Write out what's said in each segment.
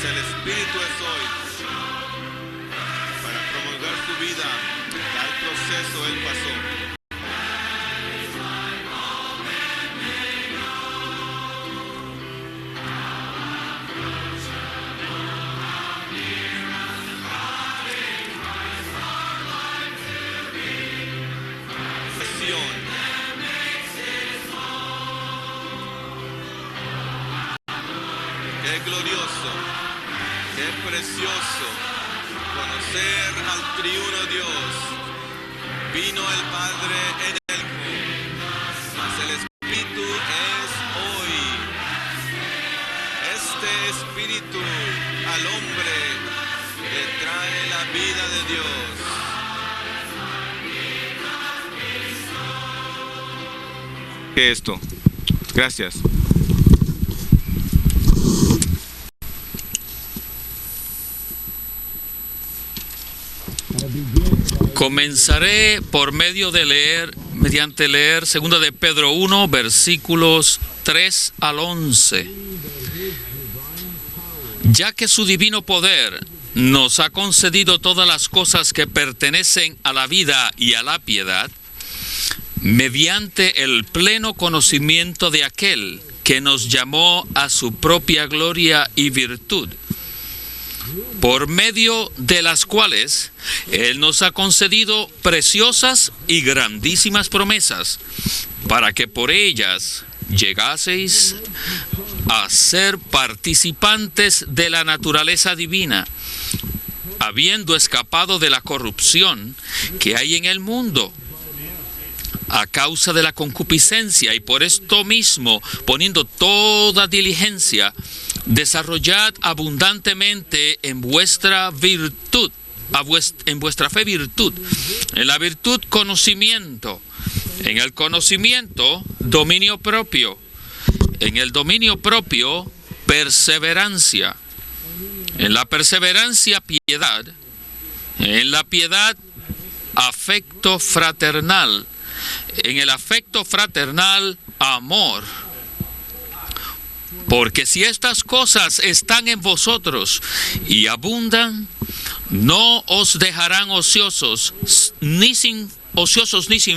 el Espíritu es hoy para promulgar tu vida. Tal proceso Él pasó. Qué glorioso, qué precioso conocer al triuno Dios. Vino el Padre en el Hijo, mas el Espíritu es hoy. Este Espíritu al hombre le trae la vida de Dios. ¿Qué es esto? Gracias. Comenzaré mediante leer 2 de Pedro 1, versículos 3 al 11. Ya que su divino poder nos ha concedido todas las cosas que pertenecen a la vida y a la piedad, mediante el pleno conocimiento de aquel que nos llamó a su propia gloria y virtud, por medio de las cuales Él nos ha concedido preciosas y grandísimas promesas, para que por ellas llegaseis a ser participantes de la naturaleza divina, habiendo escapado de la corrupción que hay en el mundo a causa de la concupiscencia, y por esto mismo, poniendo toda diligencia, desarrollad abundantemente en vuestra virtud, en vuestra fe virtud, en la virtud conocimiento, en el conocimiento dominio propio, en el dominio propio perseverancia, en la perseverancia piedad, en la piedad afecto fraternal, en el afecto fraternal amor. Porque si estas cosas están en vosotros y abundan, no os dejarán ociosos ni sin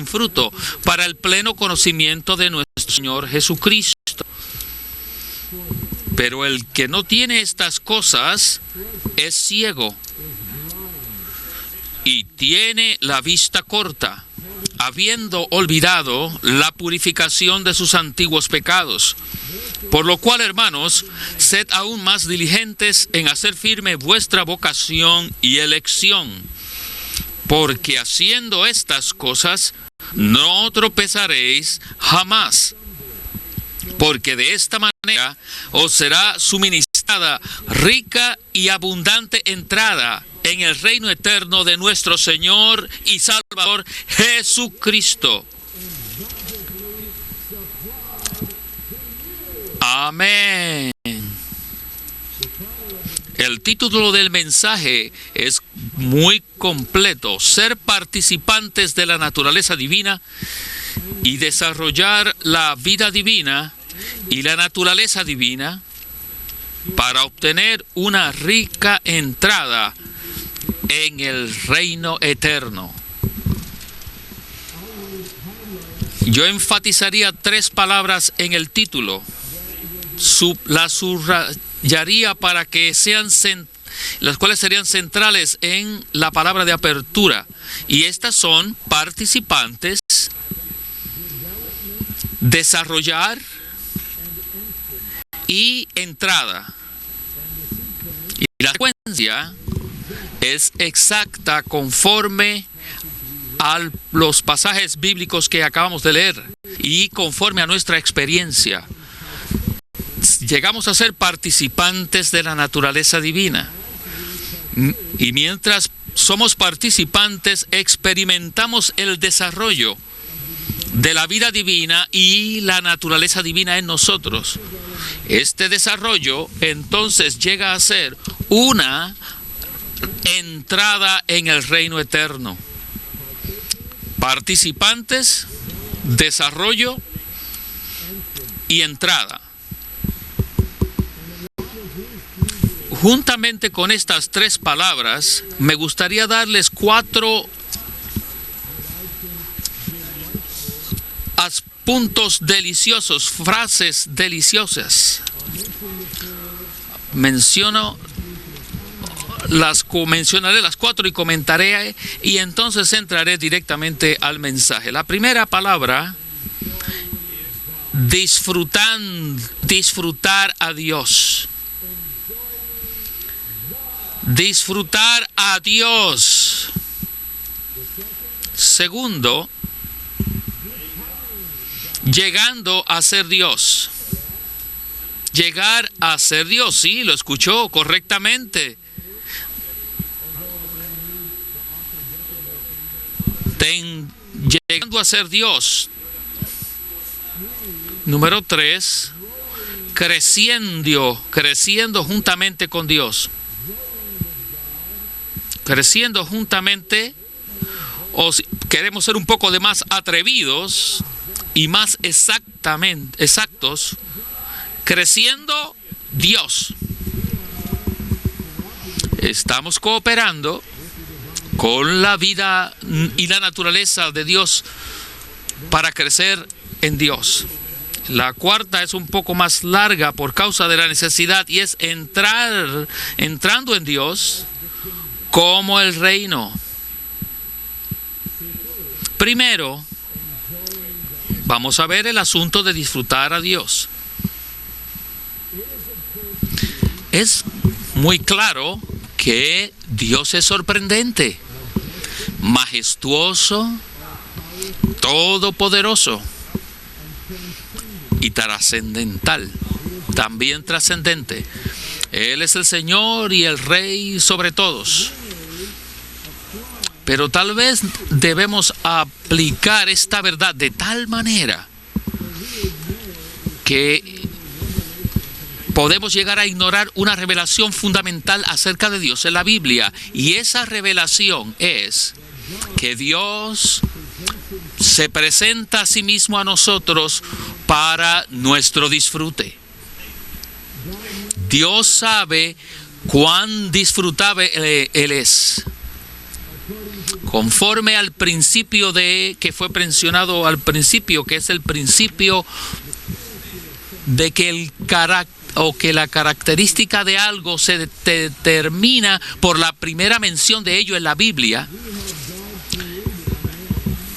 fruto para el pleno conocimiento de nuestro Señor Jesucristo. Pero el que no tiene estas cosas es ciego y tiene la vista corta, habiendo olvidado la purificación de sus antiguos pecados. Por lo cual, hermanos, sed aún más diligentes en hacer firme vuestra vocación y elección, porque haciendo estas cosas no tropezaréis jamás, porque de esta manera os será suministrada rica y abundante entrada en el reino eterno de nuestro Señor y Salvador Jesucristo. Amén. El título del mensaje es muy completo: ser participantes de la naturaleza divina y desarrollar la vida divina y la naturaleza divina para obtener una rica entrada en el reino eterno. Yo enfatizaría 3 palabras en el título. Las subrayaría para que sean las cuales serían centrales en la palabra de apertura. Y estas son participantes, desarrollar y entrada. Y la secuencia es exacta conforme a los pasajes bíblicos que acabamos de leer y conforme a nuestra experiencia. Llegamos a ser participantes de la naturaleza divina. Y mientras somos participantes, experimentamos el desarrollo de la vida divina y la naturaleza divina en nosotros. Este desarrollo entonces llega a ser una entrada en el reino eterno. Participantes, desarrollo y entrada. juntamente con estas tres palabras, me gustaría darles 4 puntos deliciosos, frases deliciosas. Mencionaré las 4 y comentaré, y entonces entraré directamente al mensaje. La primera palabra, disfrutar a Dios. Disfrutar a Dios. Segundo, llegando a ser Dios. Llegar a ser Dios, sí, lo escuchó correctamente. Llegando a ser Dios. Número 3, creciendo juntamente con Dios. Creciendo juntamente, o si queremos ser un poco de más atrevidos y más exactos, creciendo Dios. Estamos cooperando con la vida y la naturaleza de Dios para crecer en Dios. La cuarta es un poco más larga por causa de la necesidad, y es entrando en Dios como el reino. Primero, vamos a ver el asunto de disfrutar a Dios. Es muy claro que Dios es sorprendente, majestuoso, todopoderoso y trascendental, también trascendente. Él es el Señor y el Rey sobre todos. Pero tal vez debemos aplicar esta verdad de tal manera que podemos llegar a ignorar una revelación fundamental acerca de Dios en la Biblia. Y esa revelación es que Dios se presenta a sí mismo a nosotros para nuestro disfrute. Dios sabe cuán disfrutable Él es. Conforme al principio que fue mencionado al principio, que es el principio de que la característica de algo se determina por la primera mención de ello en la Biblia.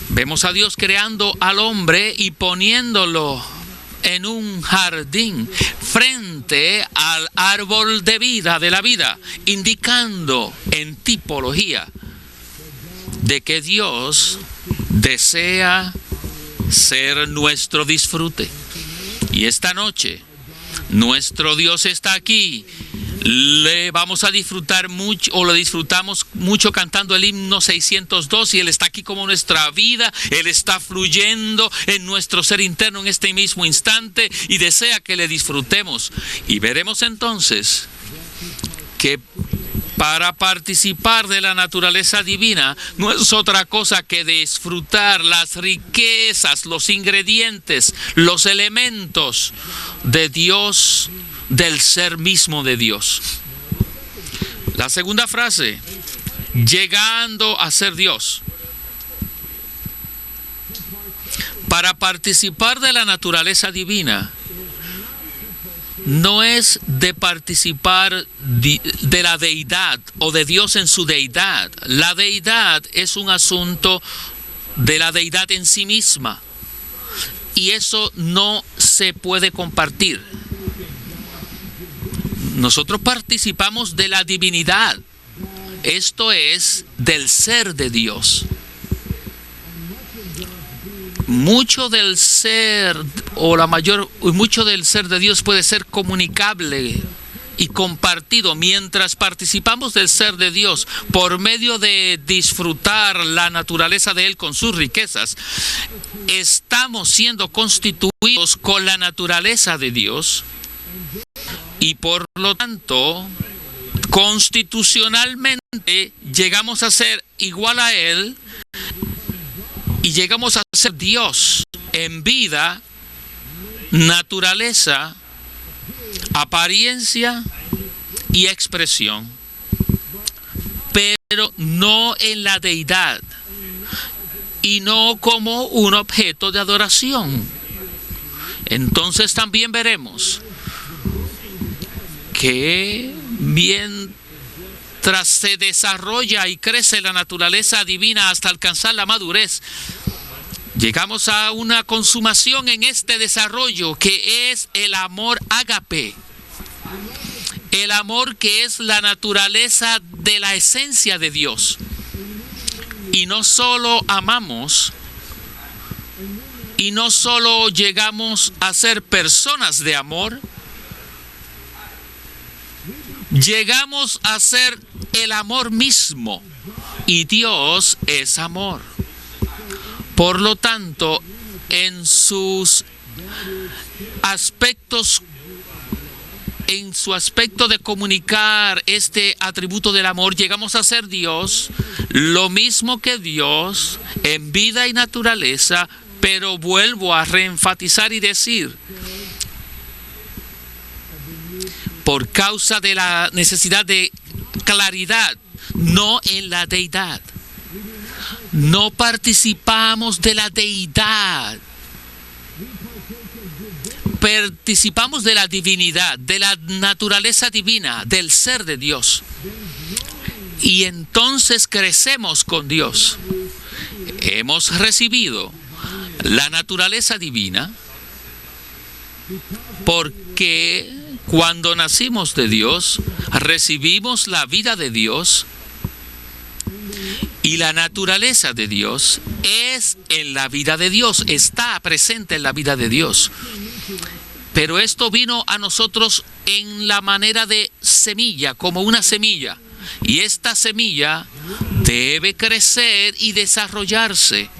Vemos a Dios creando al hombre y poniéndolo en un jardín frente al árbol de vida, de la vida, indicando en tipología de que Dios desea ser nuestro disfrute. Y esta noche, nuestro Dios está aquí. Le vamos a disfrutar mucho, o lo disfrutamos mucho cantando el himno 602, y Él está aquí como nuestra vida. Él está fluyendo en nuestro ser interno en este mismo instante y desea que le disfrutemos. Y veremos entonces que para participar de la naturaleza divina no es otra cosa que disfrutar las riquezas, los ingredientes, los elementos de Dios, del ser mismo de Dios. La segunda frase, llegando a ser Dios. Para participar de la naturaleza divina, no es de participar de la deidad o de Dios en su deidad. La deidad es un asunto de la deidad en sí misma, y eso no se puede compartir. Nosotros participamos de la divinidad, esto es, del ser de Dios. Mucho del ser, mucho del ser de Dios puede ser comunicable y compartido mientras participamos del ser de Dios por medio de disfrutar la naturaleza de Él con sus riquezas. Estamos siendo constituidos con la naturaleza de Dios, y por lo tanto, constitucionalmente llegamos a ser igual a Él, y llegamos a ser Dios en vida, naturaleza, apariencia y expresión, pero no en la deidad y no como un objeto de adoración. Entonces también veremos que mientras se desarrolla y crece la naturaleza divina hasta alcanzar la madurez, llegamos a una consumación en este desarrollo que es el amor ágape. El amor que es la naturaleza de la esencia de Dios. Y no solo amamos, y no solo llegamos a ser personas de amor, llegamos a ser el amor mismo. Y Dios es amor. Por lo tanto, en sus aspectos, en su aspecto de comunicar este atributo del amor, llegamos a ser Dios, lo mismo que Dios en vida y naturaleza, pero vuelvo a reenfatizar y decir, por causa de la necesidad de claridad, no en la deidad. No participamos de la deidad. Participamos de la divinidad, de la naturaleza divina, del ser de Dios. Y entonces crecemos con Dios. Hemos recibido la naturaleza divina porque cuando nacimos de Dios, recibimos la vida de Dios y la naturaleza de Dios es en la vida de Dios, está presente en la vida de Dios. Pero esto vino a nosotros en la manera de semilla, como una semilla. Y esta semilla debe crecer y desarrollarse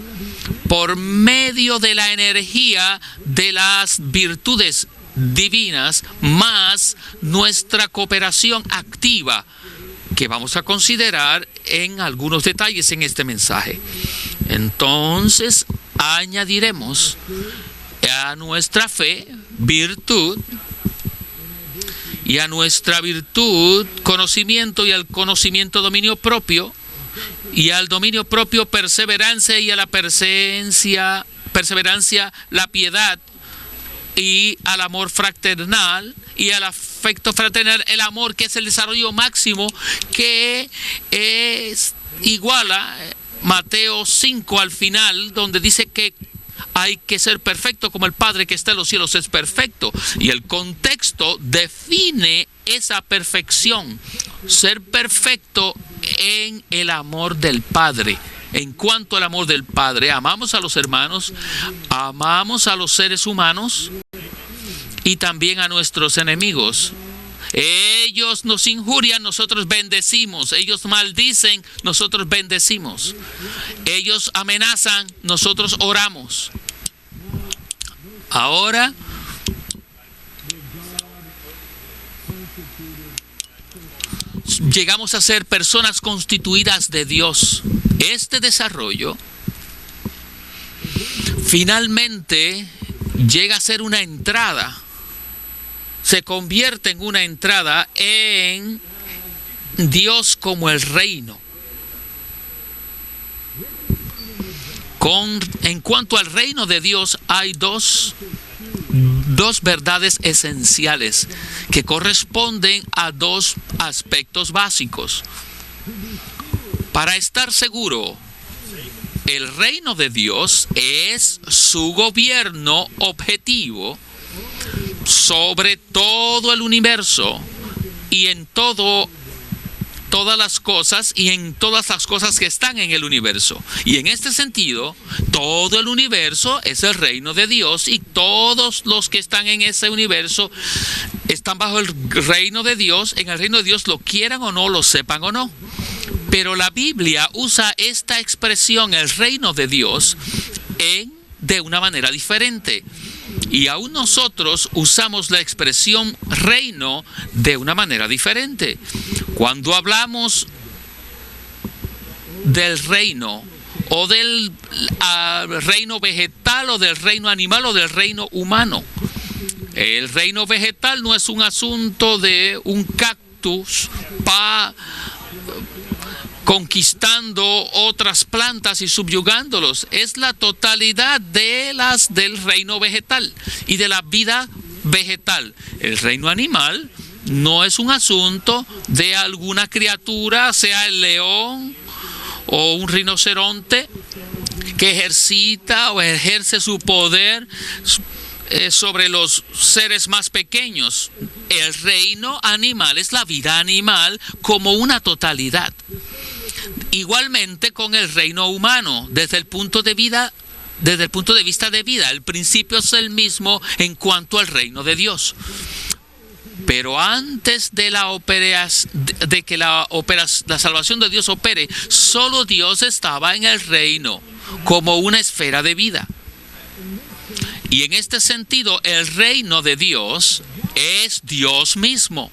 por medio de la energía de las virtudes divinas, más nuestra cooperación activa, que vamos a considerar en algunos detalles en este mensaje. Entonces, añadiremos a nuestra fe virtud, y a nuestra virtud conocimiento, y al conocimiento dominio propio, y al dominio propio perseverancia, y a la perseverancia la piedad, y al amor fraternal, y al afecto fraternal el amor, que es el desarrollo máximo, que es igual a Mateo 5 al final, donde dice que hay que ser perfecto como el Padre que está en los cielos es perfecto. Y el contexto define esa perfección. Ser perfecto en el amor del Padre. En cuanto al amor del Padre, amamos a los hermanos, amamos a los seres humanos y también a nuestros enemigos. Ellos nos injurian, nosotros bendecimos. Ellos maldicen, nosotros bendecimos. Ellos amenazan, nosotros oramos. Ahora, llegamos a ser personas constituidas de Dios. Este desarrollo finalmente llega a ser una entrada. Se convierte en una entrada en Dios como el reino. En cuanto al reino de Dios, hay dos verdades esenciales que corresponden a dos aspectos básicos. Para estar seguro, el reino de Dios es su gobierno objetivo sobre todo el universo y en todas las cosas y en todas las cosas que están en el universo. Y en este sentido, todo el universo es el reino de Dios y todos los que están en ese universo están bajo el reino de Dios. En el reino de Dios, lo quieran o no, lo sepan o no. Pero la Biblia usa esta expresión, el reino de Dios, de una manera diferente. Y aún nosotros usamos la expresión reino de una manera diferente. Cuando hablamos del reino, o del reino vegetal, o del reino animal, o del reino humano. El reino vegetal no es un asunto de un cactus cactus, va conquistando otras plantas y subyugándolos. Es la totalidad del reino vegetal y de la vida vegetal. El reino animal no es un asunto de alguna criatura, sea el león o un rinoceronte, que ejercita o ejerce su poder sobre los seres más pequeños. El reino animal es la vida animal como una totalidad. Igualmente con el reino humano, desde el punto de vista de vida, el principio es el mismo en cuanto al reino de Dios. Pero antes de que la salvación de Dios opere, solo Dios estaba en el reino como una esfera de vida. Y en este sentido, el reino de Dios es Dios mismo.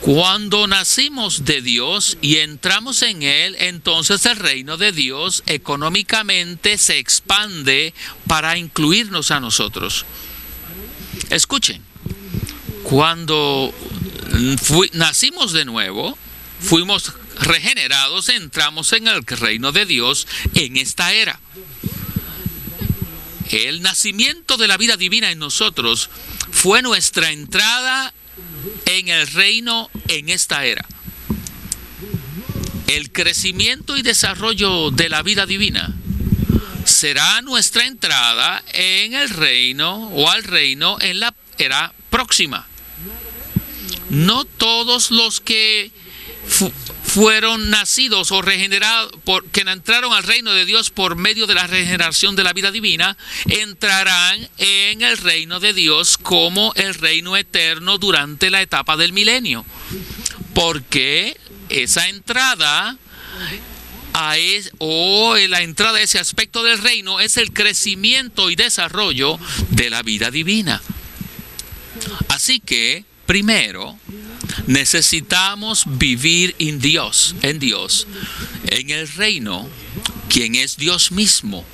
Cuando nacimos de Dios y entramos en Él, entonces el reino de Dios económicamente se expande para incluirnos a nosotros. Escuchen, cuando nacimos de nuevo, fuimos regenerados, entramos en el reino de Dios en esta era. El nacimiento de la vida divina en nosotros fue nuestra entrada en el reino en esta era. El crecimiento y desarrollo de la vida divina será nuestra entrada en el reino o al reino en la era próxima. No todos los que fueron nacidos o regenerados, que entraron al reino de Dios por medio de la regeneración de la vida divina, entrarán en el reino de Dios como el reino eterno durante la etapa del milenio. Porque esa entrada la entrada a ese aspecto del reino es el crecimiento y desarrollo de la vida divina. Así que, primero, necesitamos vivir en Dios, en el reino, quien es Dios mismo.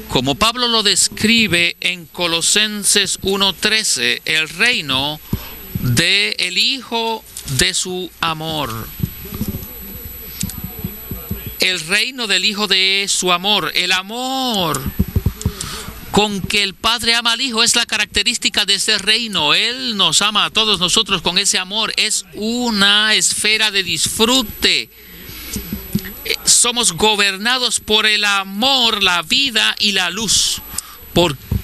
Como Pablo lo describe en Colosenses 1:13, el reino del Hijo de su amor. El reino del Hijo de su amor, el amor con que el Padre ama al Hijo es la característica de ese reino. Él nos ama a todos nosotros con ese amor. Es una esfera de disfrute. Somos gobernados por el amor, la vida y la luz,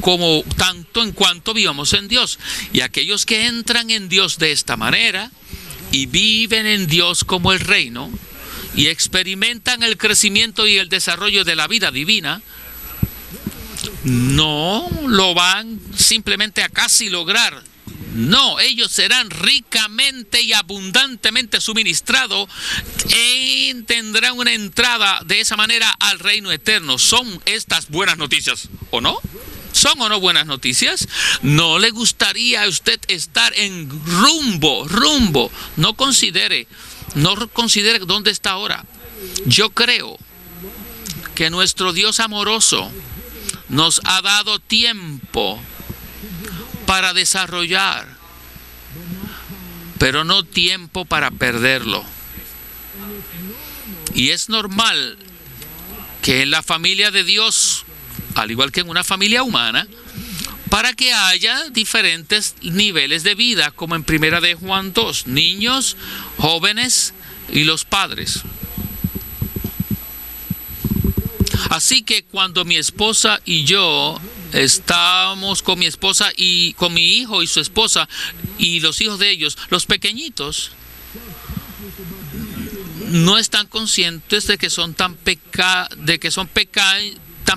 como tanto en cuanto vivamos en Dios. Y aquellos que entran en Dios de esta manera y viven en Dios como el reino y experimentan el crecimiento y el desarrollo de la vida divina, no lo van simplemente a casi lograr. No, ellos serán ricamente y abundantemente suministrados y tendrán una entrada de esa manera al reino eterno. ¿Son estas buenas noticias o no? ¿Son o no buenas noticias? ¿No le gustaría a usted estar en rumbo? No considere dónde está ahora. Yo creo que nuestro Dios amoroso nos ha dado tiempo para desarrollar, pero no tiempo para perderlo. Y es normal que en la familia de Dios, al igual que en una familia humana, para que haya diferentes niveles de vida, como en 1 de Juan 2, niños, jóvenes y los padres. Así que cuando mi esposa y yo estamos con mi esposa y con mi hijo y su esposa y los hijos de ellos, los pequeñitos no están conscientes de que son tan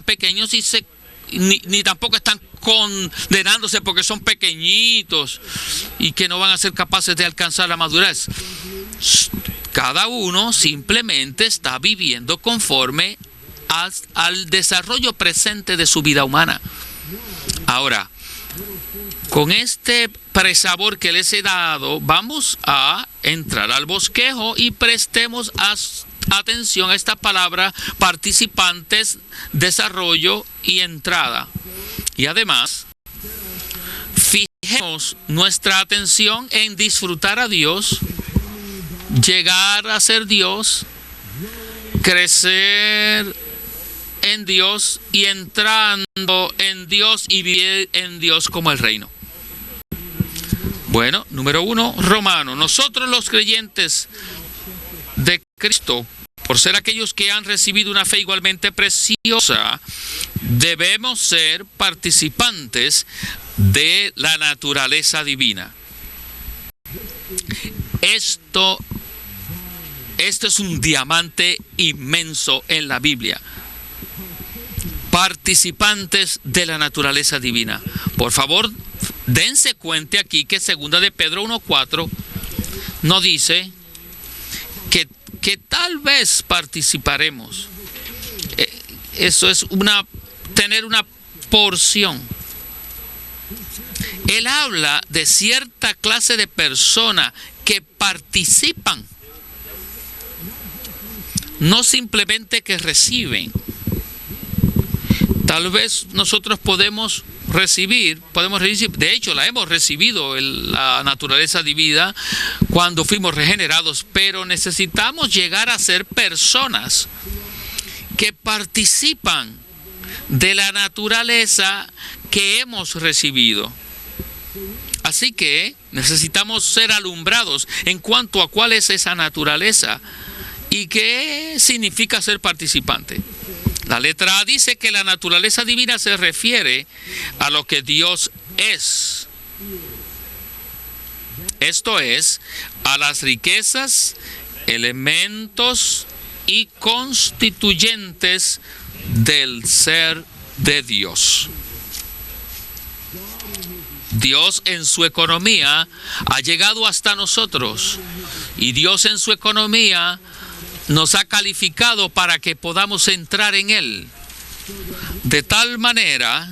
pequeños y ni tampoco están condenándose porque son pequeñitos y que no van a ser capaces de alcanzar la madurez. Cada uno simplemente está viviendo conforme al desarrollo presente de su vida humana. Ahora, con este presabor que les he dado, vamos a entrar al bosquejo y prestemos atención a esta palabra: participantes, desarrollo y entrada. Y además, fijemos nuestra atención en disfrutar a Dios, llegar a ser Dios, crecer en Dios y entrando en Dios y vivir en Dios como el reino. Bueno, número 1, Romano. Nosotros los creyentes de Cristo, por ser aquellos que han recibido una fe igualmente preciosa, debemos ser participantes de la naturaleza divina. Esto es un diamante inmenso en la Biblia. Participantes de la naturaleza divina. Por favor, dense cuenta aquí que 2 de Pedro 1:4 nos dice que tal vez participaremos. Eso es tener una porción. Él habla de cierta clase de personas que participan, no simplemente que reciben. Tal vez nosotros podemos recibir, de hecho la hemos recibido, la naturaleza divina, cuando fuimos regenerados, pero necesitamos llegar a ser personas que participan de la naturaleza que hemos recibido. Así que necesitamos ser alumbrados en cuanto a cuál es esa naturaleza y qué significa ser participante. La letra A dice que la naturaleza divina se refiere a lo que Dios es. Esto es, a las riquezas, elementos y constituyentes del ser de Dios. Dios en su economía ha llegado hasta nosotros y Dios en su economía nos ha calificado para que podamos entrar en Él, de tal manera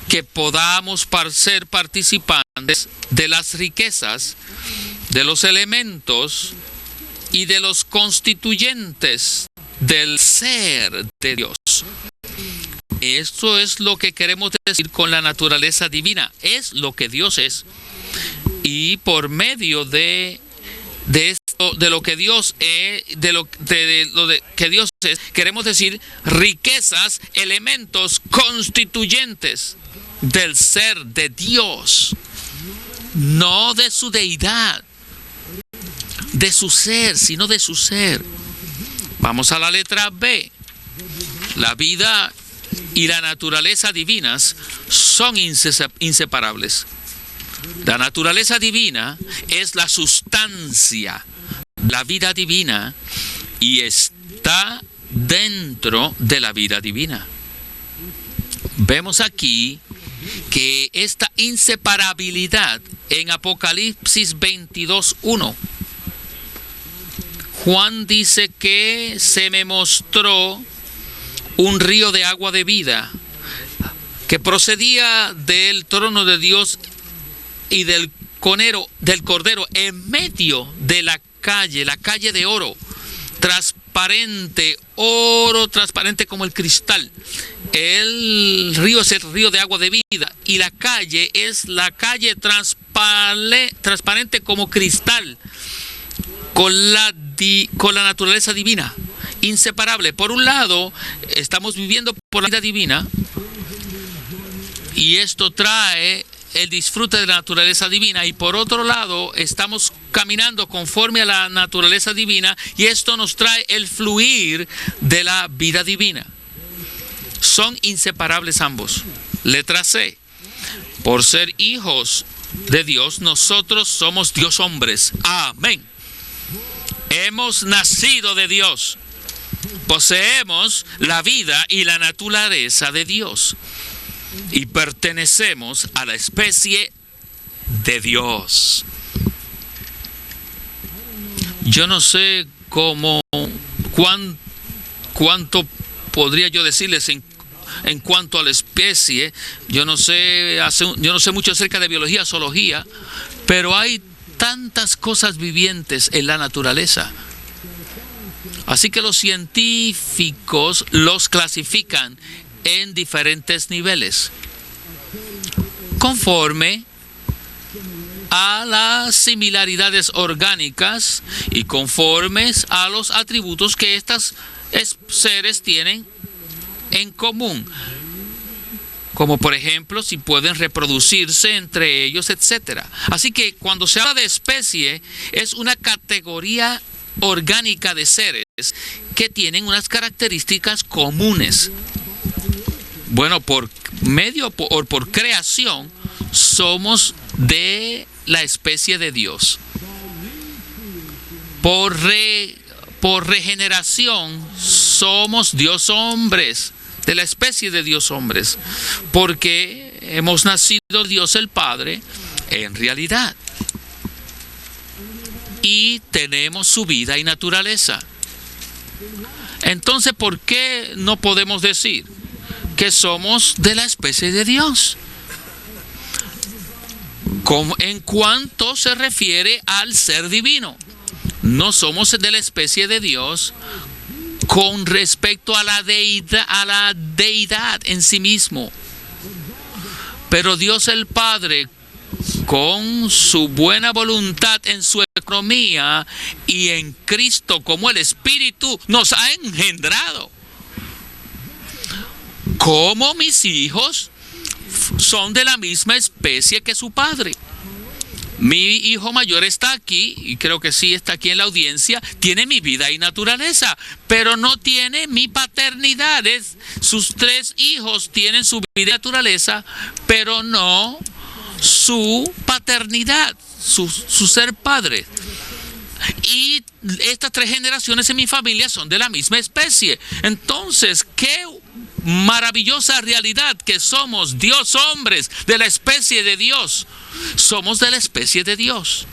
que podamos ser participantes de las riquezas, de los elementos y de los constituyentes del ser de Dios. Esto es lo que queremos decir con la naturaleza divina, es lo que Dios es. Y por medio de lo que Dios es, que Dios es, queremos decir riquezas, elementos constituyentes del ser de Dios, no de su deidad, de su ser, sino de su ser. Vamos a la letra B. La vida y la naturaleza divinas son inseparables. La naturaleza divina es la sustancia, la vida divina, y está dentro de la vida divina. Vemos aquí que esta inseparabilidad en Apocalipsis 22:1. Juan dice que se me mostró un río de agua de vida que procedía del trono de Dios y del Cordero en medio de la calle de oro, transparente como el cristal. El río es el río de agua de vida y la calle es la calle transparente como cristal, con la naturaleza divina, inseparable. Por un lado, estamos viviendo por la vida divina y esto trae el disfrute de la naturaleza divina, y por otro lado estamos caminando conforme a la naturaleza divina y esto nos trae el fluir de la vida divina. Son inseparables ambos. Letra C. Por ser hijos de Dios, nosotros somos Dios hombres. Amén. Hemos nacido de Dios. Poseemos la vida y la naturaleza de Dios. Y pertenecemos a la especie de Dios. Yo no sé cuánto podría yo decirles en cuanto a la especie. Yo no sé mucho acerca de biología, zoología, pero hay tantas cosas vivientes en la naturaleza. Así que los científicos los clasifican en diferentes niveles, conforme a las similaridades orgánicas y conformes a los atributos que estos seres tienen en común, como por ejemplo si pueden reproducirse entre ellos, etc. Así que cuando se habla de especie, es una categoría orgánica de seres que tienen unas características comunes. Bueno, por creación somos de la especie de Dios. Por regeneración somos Dios hombres, de la especie de Dios hombres, porque hemos nacido Dios el Padre en realidad y tenemos su vida y naturaleza. Entonces, ¿por qué no podemos decir que somos de la especie de Dios? En cuanto se refiere al ser divino, no somos de la especie de Dios con respecto a la deidad en sí mismo. Pero Dios el Padre, con su buena voluntad en su economía y en Cristo como el Espíritu, nos ha engendrado. Como mis hijos son de la misma especie que su padre. Mi hijo mayor está aquí, y creo que sí está aquí en la audiencia, tiene mi vida y naturaleza, pero no tiene mi paternidad. Sus 3 hijos tienen su vida y naturaleza, pero no su paternidad, su ser padre. Y estas 3 generaciones en mi familia son de la misma especie. Entonces, qué maravillosa realidad que somos Dios hombres de la especie de Dios. Somos de la especie de Dios.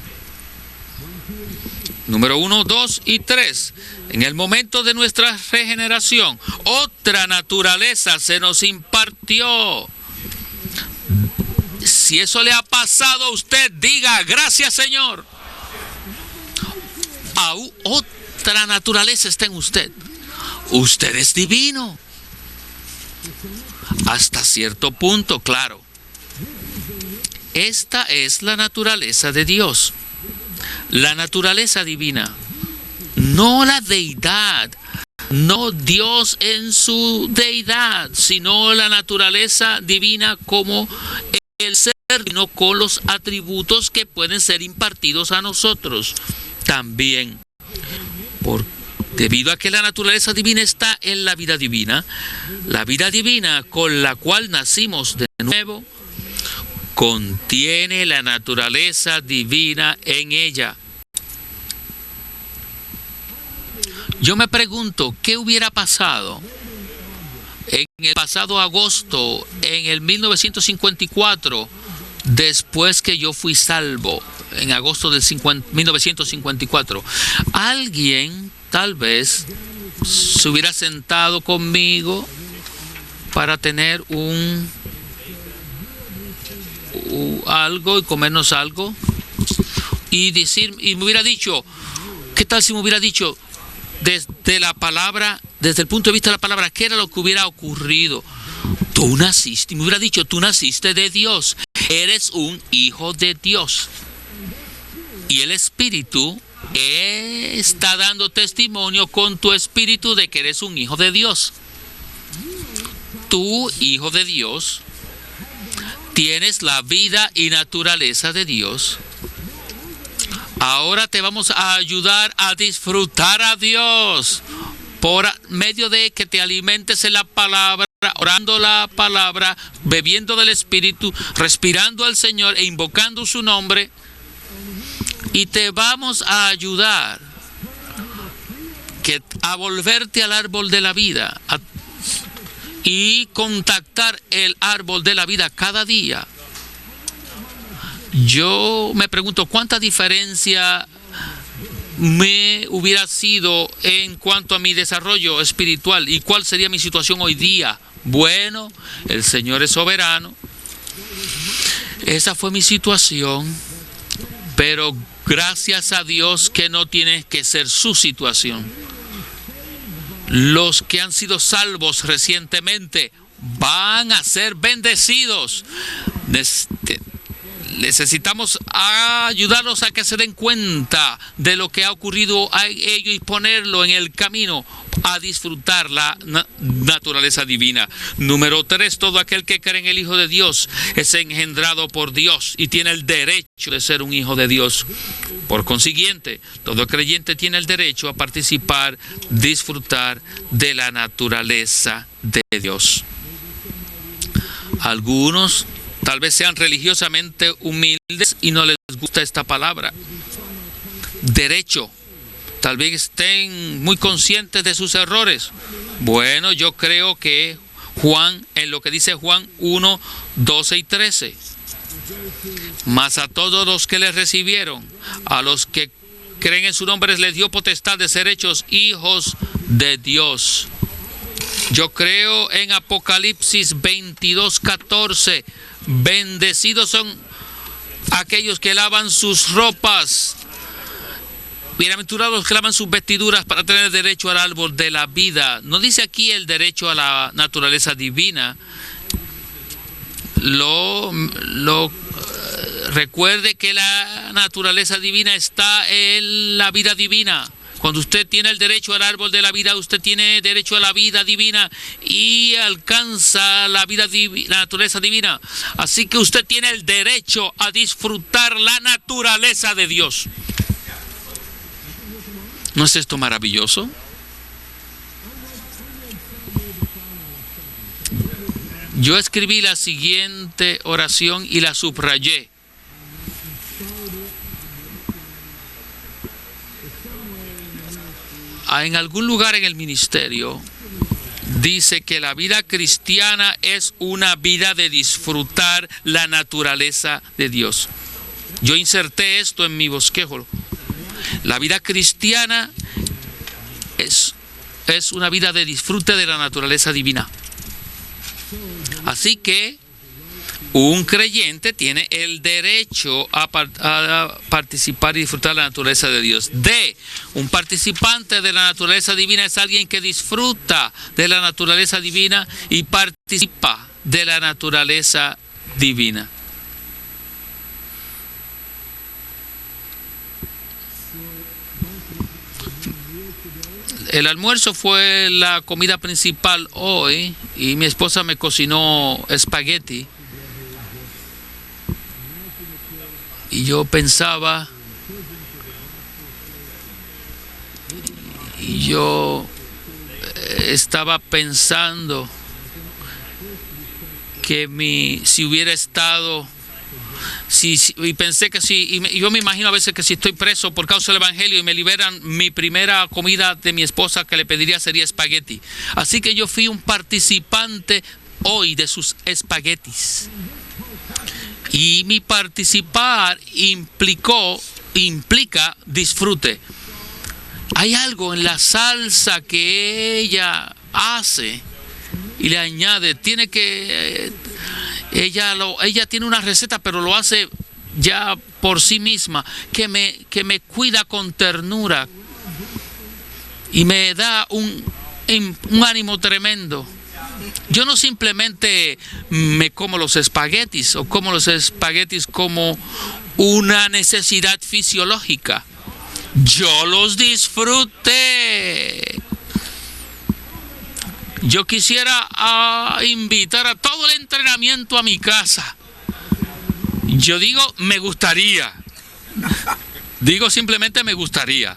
Número 1, 2 y 3. En el momento de nuestra regeneración, otra naturaleza se nos impartió. Si eso le ha pasado a usted, diga gracias, Señor. Otra naturaleza está en usted. Usted es divino. Hasta cierto punto, claro. Esta es la naturaleza de Dios. La naturaleza divina. No la deidad. No Dios en su deidad, sino la naturaleza divina como el ser divino con los atributos que pueden ser impartidos a nosotros también. Debido a que la naturaleza divina está en la vida divina con la cual nacimos de nuevo, contiene la naturaleza divina en ella. Yo me pregunto, ¿qué hubiera pasado en el pasado agosto, en el 1954, después que yo fui salvo, en agosto del 1954? Alguien tal vez se hubiera sentado conmigo para tener algo y comernos algo y me hubiera dicho, ¿qué tal si me hubiera dicho desde el punto de vista de la palabra, qué era lo que hubiera ocurrido? Tú naciste, y me hubiera dicho, tú naciste de Dios, eres un hijo de Dios. Y el Espíritu está dando testimonio con tu espíritu de que eres un hijo de Dios. Tú, hijo de Dios, tienes la vida y naturaleza de Dios. Ahora te vamos a ayudar a disfrutar a Dios por medio de que te alimentes en la palabra, orando la palabra, bebiendo del Espíritu, respirando al Señor e invocando su nombre. Y te vamos a ayudar a volverte al árbol de la vida y contactar el árbol de la vida cada día. Yo me pregunto cuánta diferencia me hubiera sido en cuanto a mi desarrollo espiritual y cuál sería mi situación hoy día. Bueno, el Señor es soberano. Esa fue mi situación, pero gracias a Dios que no tiene que ser su situación. Los que han sido salvos recientemente van a ser bendecidos. Necesitamos ayudarlos a que se den cuenta de lo que ha ocurrido a ellos y ponerlo en el camino a disfrutar la naturaleza divina. Número 3, todo aquel que cree en el Hijo de Dios es engendrado por Dios y tiene el derecho de ser un hijo de Dios. Por consiguiente, todo creyente tiene el derecho a participar, disfrutar de la naturaleza de Dios. Algunos tal vez sean religiosamente humildes y no les gusta esta palabra. Derecho. Tal vez estén muy conscientes de sus errores. Bueno, yo creo que Juan, en lo que dice Juan 1, 12 y 13. Mas a todos los que les recibieron, a los que creen en su nombre, les dio potestad de ser hechos hijos de Dios. Yo creo en Apocalipsis 22, 14. Bendecidos son aquellos que lavan sus ropas. Bienaventurados los que lavan sus vestiduras para tener derecho al árbol de la vida. No dice aquí el derecho a la naturaleza divina. Recuerde que la naturaleza divina está en la vida divina. Cuando usted tiene el derecho al árbol de la vida, usted tiene derecho a la vida divina y alcanza la vida la naturaleza divina. Así que usted tiene el derecho a disfrutar la naturaleza de Dios. ¿No es esto maravilloso? Yo escribí la siguiente oración y la subrayé. En algún lugar en el ministerio dice que la vida cristiana es una vida de disfrutar la naturaleza de Dios. Yo inserté esto en mi bosquejo. La vida cristiana es una vida de disfrute de la naturaleza divina. Así que un creyente tiene el derecho a participar y disfrutar de la naturaleza de Dios. Un participante de la naturaleza divina es alguien que disfruta de la naturaleza divina y participa de la naturaleza divina. El almuerzo fue la comida principal hoy y mi esposa me cocinó espagueti. Y yo pensaba, y yo estaba pensando que si hubiera estado, y pensé que y yo me imagino a veces que si estoy preso por causa del Evangelio y me liberan, mi primera comida de mi esposa que le pediría sería espagueti. Así que yo fui un participante hoy de sus espaguetis. Y mi participar implica disfrute. Hay algo en la salsa que ella hace y le añade. Ella tiene una receta, pero lo hace ya por sí misma, que me cuida con ternura y me da un ánimo tremendo. Yo no simplemente me como los espaguetis o como los espaguetis como una necesidad fisiológica. Yo los disfruté. Yo quisiera invitar a todo el entrenamiento a mi casa. Yo digo, me gustaría. Digo simplemente me gustaría.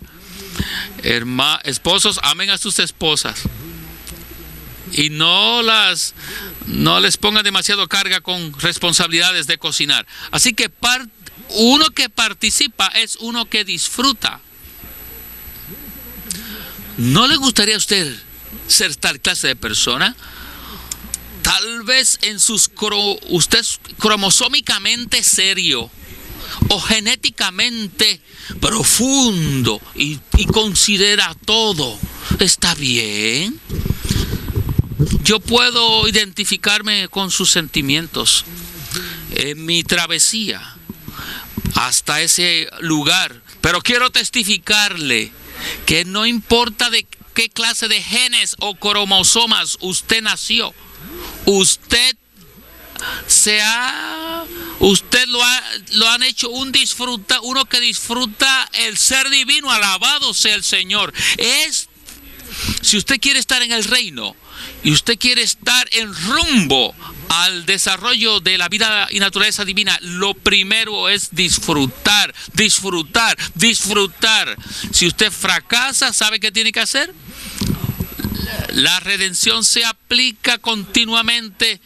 Esposos, amen a sus esposas. Y no les pongan demasiado carga con responsabilidades de cocinar. Así que uno que participa es uno que disfruta. ¿No le gustaría a usted ser tal clase de persona? Tal vez usted es cromosómicamente serio o genéticamente profundo y considera todo. ¿Está bien? Yo puedo identificarme con sus sentimientos en mi travesía hasta ese lugar, pero quiero testificarle que no importa de qué clase de genes o cromosomas usted nació, usted usted lo han hecho uno que disfruta el ser divino. Alabado sea el Señor. Si usted quiere estar en el reino y usted quiere estar en rumbo al desarrollo de la vida y naturaleza divina, lo primero es disfrutar, disfrutar, disfrutar. Si usted fracasa, ¿sabe qué tiene que hacer? La redención se aplica continuamente.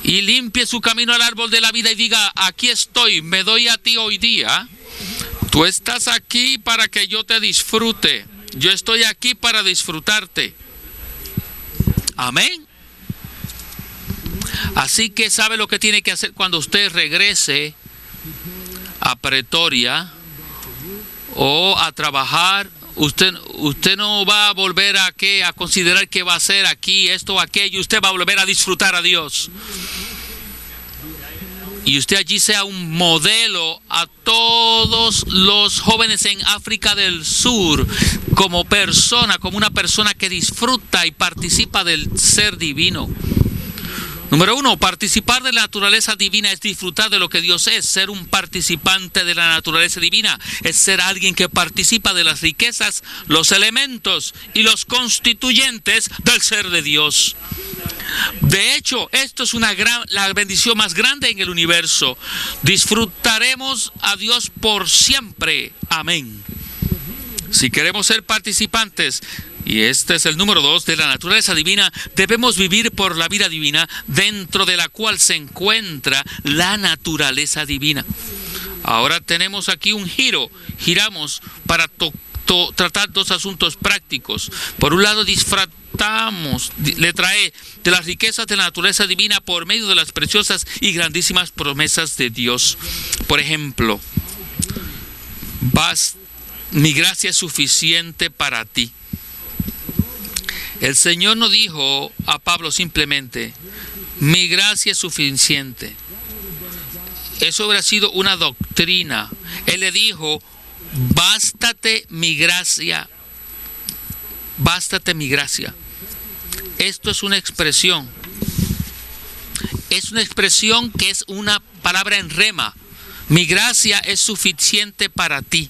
Y limpie su camino al árbol de la vida y diga: aquí estoy, me doy a ti hoy día. Tú estás aquí para que yo te disfrute. Yo estoy aquí para disfrutarte. Amén. Así que sabe lo que tiene que hacer cuando usted regrese a Pretoria o a trabajar. Usted no va a volver a considerar qué va a hacer aquí, esto o aquello. Usted va a volver a disfrutar a Dios. Y usted allí sea un modelo a todos los jóvenes en África del Sur, como una persona que disfruta y participa del ser divino. Número 1, participar de la naturaleza divina es disfrutar de lo que Dios es. Ser un participante de la naturaleza divina es ser alguien que participa de las riquezas, los elementos y los constituyentes del ser de Dios. De hecho, esto es la bendición más grande en el universo. Disfrutaremos a Dios por siempre. Amén. Si queremos ser participantes, y este es el número 2, de la naturaleza divina, debemos vivir por la vida divina, dentro de la cual se encuentra la naturaleza divina. Ahora tenemos aquí un giramos para tratar dos asuntos prácticos. Por un lado, le trae de las riquezas de la naturaleza divina por medio de las preciosas y grandísimas promesas de Dios. Por ejemplo, mi gracia es suficiente para ti. El Señor no dijo a Pablo simplemente: mi gracia es suficiente. Eso hubiera sido una doctrina. Él le dijo: bástate mi gracia. Bástate mi gracia. Esto es una expresión. Es una expresión que es una palabra en rema. Mi gracia es suficiente para ti.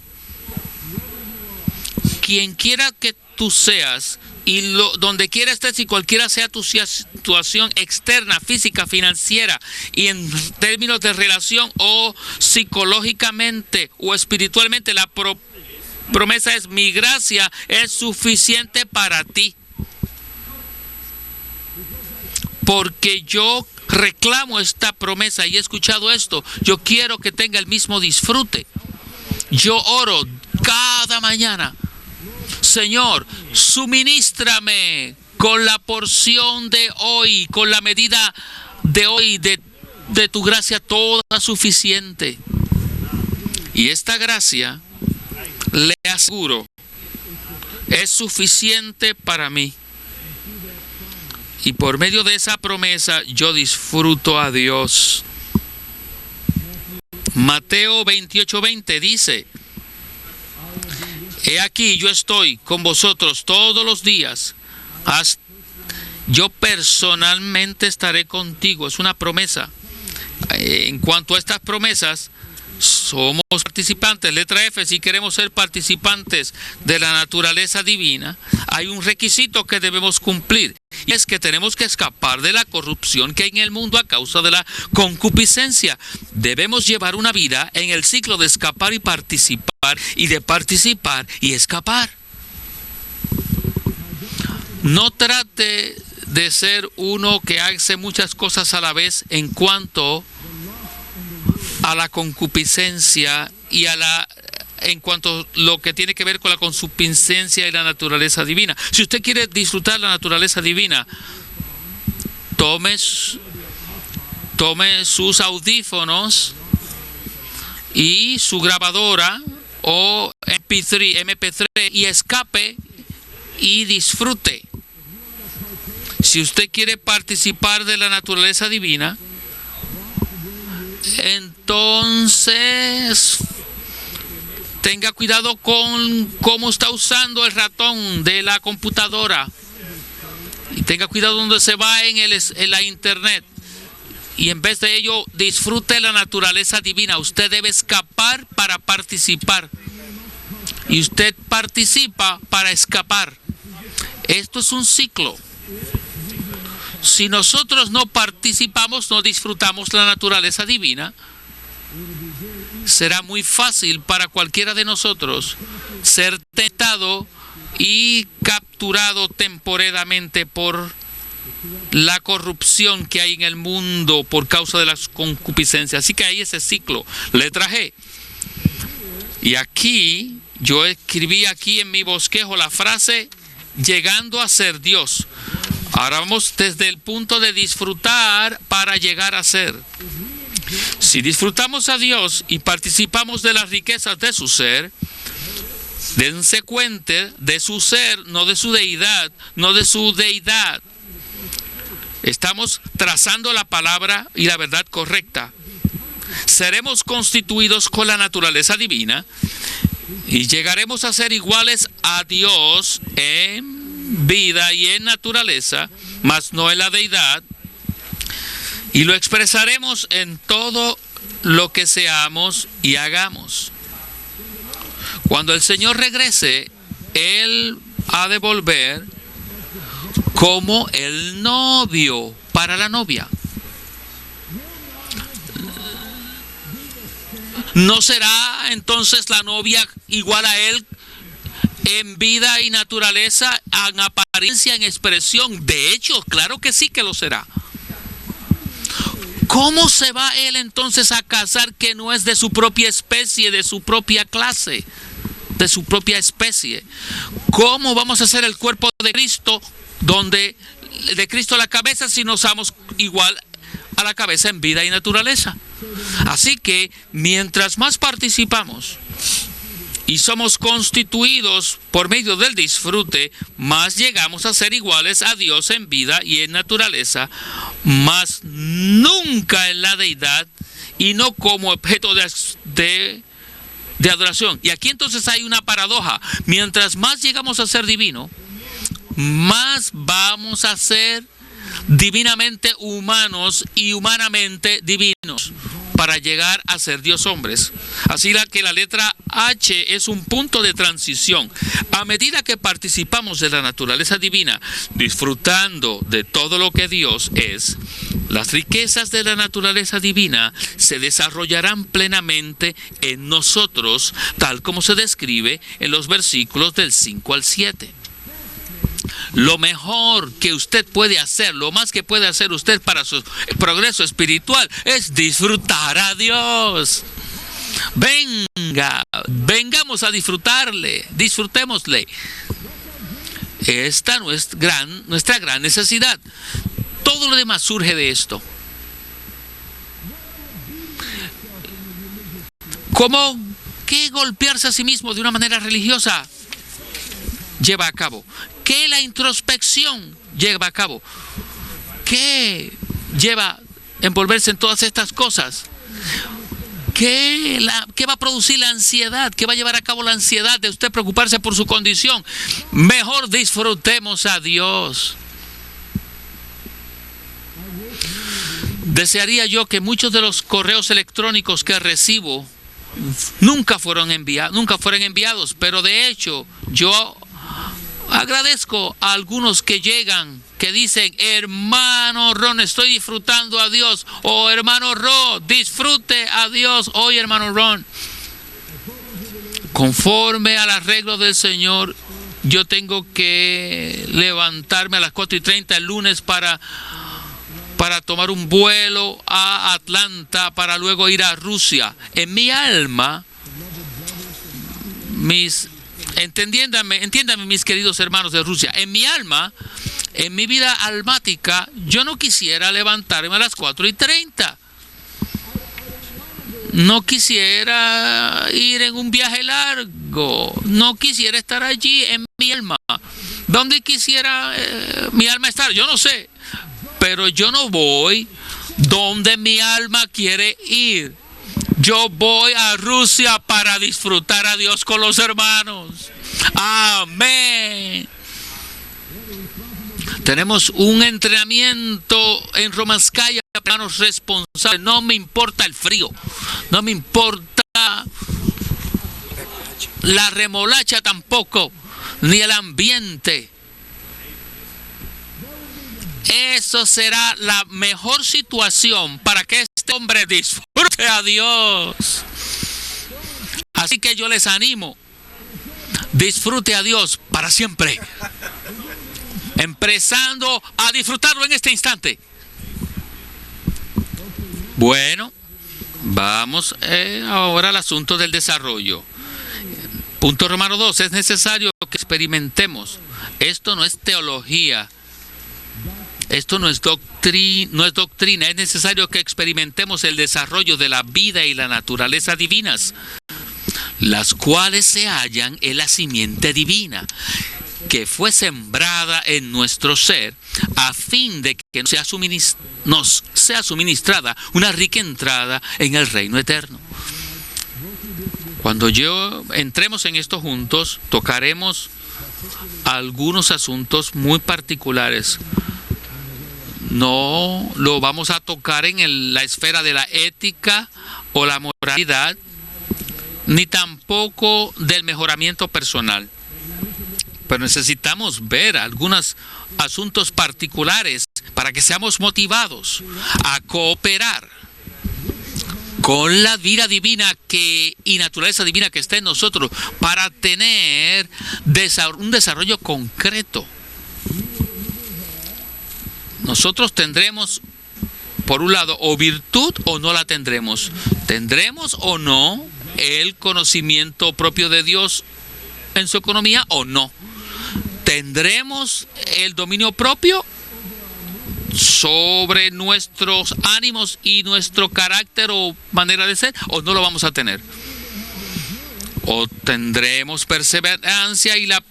Quien quiera que tú seas, y donde quiera estés y cualquiera sea tu situación externa, física, financiera, y en términos de relación o psicológicamente o espiritualmente, la promesa es: mi gracia es suficiente para ti. Porque yo reclamo esta promesa y he escuchado esto. Yo quiero que tenga el mismo disfrute. Yo oro cada mañana: Señor, suministrame con la porción de hoy, con la medida de hoy de tu gracia toda suficiente. Y esta gracia, le aseguro, es suficiente para mí. Y por medio de esa promesa yo disfruto a Dios. Mateo 28:20 dice: he aquí, yo estoy con vosotros todos los días. Yo personalmente estaré contigo. Es una promesa. En cuanto a estas promesas, somos participantes. Letra F, si queremos ser participantes de la naturaleza divina, hay un requisito que debemos cumplir. Y es que tenemos que escapar de la corrupción que hay en el mundo a causa de la concupiscencia. Debemos llevar una vida en el ciclo de escapar y participar, y de participar y escapar. No trate de ser uno que hace muchas cosas a la vez en cuanto a la concupiscencia y en cuanto a lo que tiene que ver con la concupiscencia y la naturaleza divina. Si usted quiere disfrutar la naturaleza divina, tome sus audífonos y su grabadora o MP3 y escape y disfrute. Si usted quiere participar de la naturaleza divina, entonces tenga cuidado con cómo está usando el ratón de la computadora. Y tenga cuidado donde se va en la internet. y en vez de ello disfrute la naturaleza divina. Usted debe escapar para participar. Y usted participa para escapar. Esto es un ciclo. Si nosotros no participamos, no disfrutamos la naturaleza divina, será muy fácil para cualquiera de nosotros ser tentado y capturado temporalmente por la corrupción que hay en el mundo por causa de las concupiscencias. Así que hay ese ciclo. Letra G. Y aquí, yo escribí aquí en mi bosquejo la frase, llegando a ser Dios. Ahora vamos desde el punto de disfrutar para llegar a ser. Si disfrutamos a Dios y participamos de las riquezas de su ser, dense cuenta de su ser, no de su deidad, no de su deidad. Estamos trazando la palabra y la verdad correcta. Seremos constituidos con la naturaleza divina y llegaremos a ser iguales a Dios en vida y en naturaleza, mas no en la deidad, y lo expresaremos en todo lo que seamos y hagamos. Cuando el Señor regrese, Él ha de volver como el novio para la novia. ¿No será entonces la novia igual a Él en vida y naturaleza, en apariencia, en expresión? De hecho, claro que sí que lo será. ¿Cómo se va Él entonces a casar que no es de su propia especie, de su propia clase, de su propia especie? ¿Cómo vamos a ser el cuerpo de Cristo, donde de Cristo la cabeza, si no somos igual a la cabeza en vida y naturaleza? Así que mientras más participamos y somos constituidos por medio del disfrute, más llegamos a ser iguales a Dios en vida y en naturaleza, más nunca en la deidad y no como objeto de adoración. Y aquí entonces hay una paradoja. Mientras más llegamos a ser divino, más vamos a ser divinamente humanos y humanamente divinos para llegar a ser Dios hombres. Así que la letra H es un punto de transición. A medida que participamos de la naturaleza divina, disfrutando de todo lo que Dios es, las riquezas de la naturaleza divina se desarrollarán plenamente en nosotros, tal como se describe en los versículos del 5 al 7. Lo mejor que usted puede hacer, lo más que puede hacer usted para su progreso espiritual, es disfrutar a Dios. Vengamos a disfrutarle, disfrutémosle. Esta no es nuestra gran necesidad. Todo lo demás surge de esto. ¿Cómo? ¿Qué golpearse a sí mismo de una manera religiosa lleva a cabo? ¿Qué la introspección lleva a cabo? ¿Qué lleva a envolverse en todas estas cosas? ¿Qué va a producir la ansiedad? ¿Qué va a llevar a cabo la ansiedad de usted preocuparse por su condición? Mejor disfrutemos a Dios. Desearía yo que muchos de los correos electrónicos que recibo nunca fueron enviados, pero de hecho yo agradezco a algunos que llegan, que dicen: hermano Ron, estoy disfrutando a Dios, o hermano Ron, disfrute a Dios hoy, hermano Ron. Conforme al arreglo del Señor, yo tengo que levantarme a las 4:30 el lunes para tomar un vuelo a Atlanta para luego ir a Rusia. En mi alma, entiéndame mis queridos hermanos de Rusia, en mi alma, en mi vida almática, yo no quisiera levantarme a las 4:30. No quisiera ir en un viaje largo. No quisiera estar allí en mi alma. ¿Dónde quisiera mi alma estar? Yo no sé. Pero yo no voy donde mi alma quiere ir. Yo voy a Rusia para disfrutar a Dios con los hermanos. Amén. Tenemos un entrenamiento en Romanskaya para los responsables. No me importa el frío, no me importa la remolacha tampoco, ni el ambiente. Eso será la mejor situación para que este hombre disfrute a Dios. Así que yo les animo, disfrute a Dios para siempre, empezando a disfrutarlo en este instante. Bueno, vamos ahora al asunto del desarrollo. Punto Romano 2, es necesario que experimentemos. Esto no es teología, esto no es doctrina, es necesario que experimentemos el desarrollo de la vida y la naturaleza divinas, las cuales se hallan en la simiente divina, que fue sembrada en nuestro ser, a fin de que nos sea suministrada una rica entrada en el reino eterno. Cuando entremos en esto juntos, tocaremos algunos asuntos muy particulares. No lo vamos a tocar en la esfera de la ética o la moralidad, ni tampoco del mejoramiento personal. Pero necesitamos ver algunos asuntos particulares para que seamos motivados a cooperar con la vida divina y naturaleza divina que está en nosotros para tener un desarrollo concreto. Nosotros tendremos, por un lado, o virtud o no la tendremos. ¿Tendremos o no el conocimiento propio de Dios en su economía o no? ¿Tendremos el dominio propio sobre nuestros ánimos y nuestro carácter o manera de ser, o no lo vamos a tener? ¿O tendremos perseverancia y la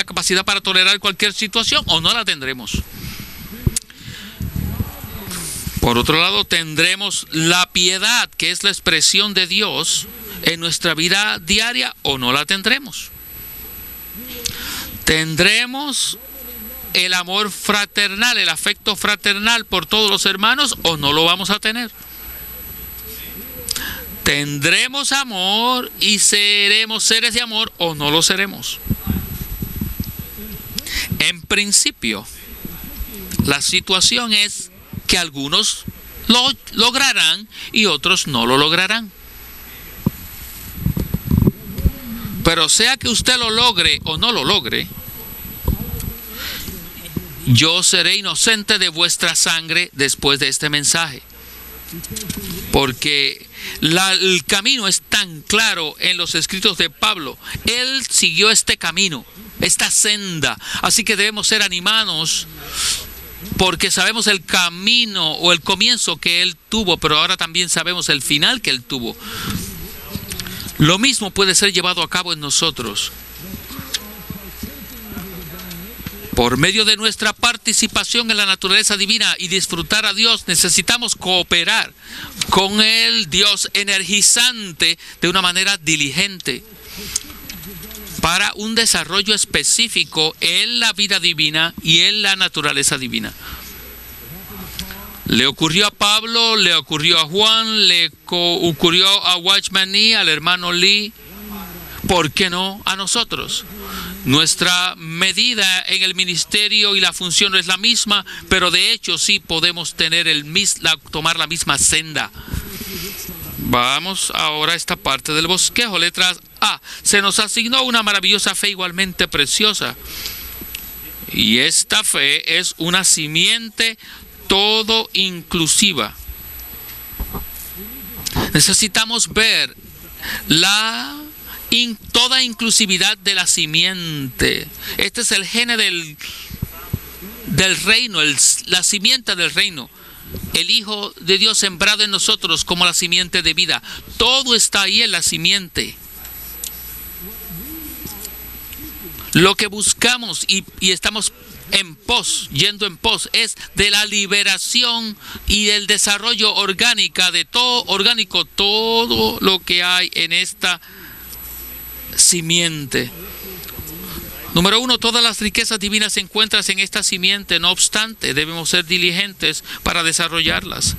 capacidad para tolerar cualquier situación, o no la tendremos? Por otro lado, ¿tendremos la piedad, que es la expresión de Dios en nuestra vida diaria, o no la tendremos? ¿Tendremos el amor fraternal, el afecto fraternal por todos los hermanos, o no lo vamos a tener? ¿Tendremos amor y seremos seres de amor, o no lo seremos? En principio, la situación es que algunos lo lograrán y otros no lo lograrán. Pero sea que usted lo logre o no lo logre, yo seré inocente de vuestra sangre después de este mensaje. Porque el camino es tan claro en los escritos de Pablo. Él siguió este camino, esta senda. Así que debemos ser animados porque sabemos el camino o el comienzo que él tuvo, pero ahora también sabemos el final que él tuvo. Lo mismo puede ser llevado a cabo en nosotros. Por medio de nuestra participación en la naturaleza divina y disfrutar a Dios, necesitamos cooperar con el Dios energizante de una manera diligente para un desarrollo específico en la vida divina y en la naturaleza divina. Le ocurrió a Pablo, le ocurrió a Juan, le ocurrió a Watchman Nee, al hermano Lee. ¿Por qué no a nosotros? Nuestra medida en el ministerio y la función no es la misma, pero de hecho sí podemos tomar la misma senda. Vamos ahora a esta parte del bosquejo. Letras A. Se nos asignó una maravillosa fe igualmente preciosa. Y esta fe es una simiente todo inclusiva. Necesitamos ver toda inclusividad de la simiente. Este es el gene del reino, la simiente del reino. El Hijo de Dios sembrado en nosotros como la simiente de vida. Todo está ahí en la simiente. Lo que buscamos y estamos yendo en pos, es de la liberación y del desarrollo orgánico todo lo que hay en esta simiente. Número 1, todas las riquezas divinas se encuentran en esta simiente. No obstante, debemos ser diligentes para desarrollarlas.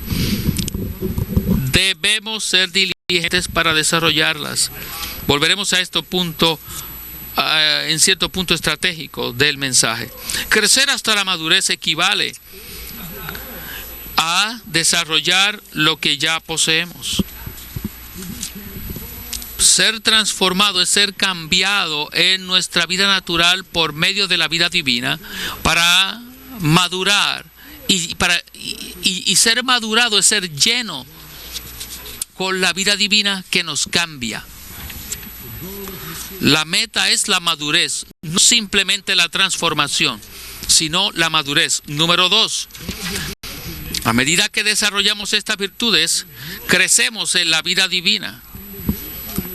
Debemos ser diligentes para desarrollarlas. Volveremos a este punto, en cierto punto estratégico del mensaje. Crecer hasta la madurez equivale a desarrollar lo que ya poseemos. Ser transformado es ser cambiado en nuestra vida natural por medio de la vida divina para madurar. Y ser madurado es ser lleno con la vida divina que nos cambia. La meta es la madurez, no simplemente la transformación, sino la madurez. Número 2, a medida que desarrollamos estas virtudes, crecemos en la vida divina.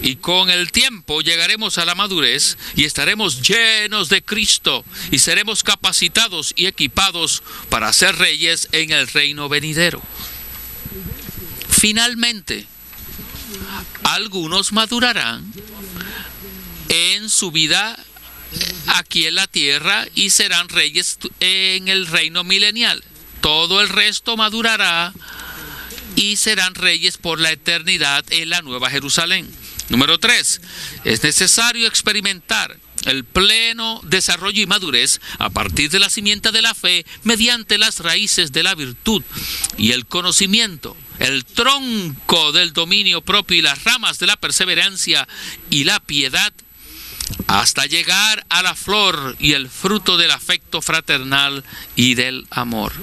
Y con el tiempo llegaremos a la madurez y estaremos llenos de Cristo y seremos capacitados y equipados para ser reyes en el reino venidero. Finalmente, algunos madurarán en su vida aquí en la tierra y serán reyes en el reino milenial. Todo el resto madurará y serán reyes por la eternidad en la Nueva Jerusalén. Número 3, es necesario experimentar el pleno desarrollo y madurez a partir de la simiente de la fe mediante las raíces de la virtud y el conocimiento, el tronco del dominio propio y las ramas de la perseverancia y la piedad, hasta llegar a la flor y el fruto del afecto fraternal y del amor.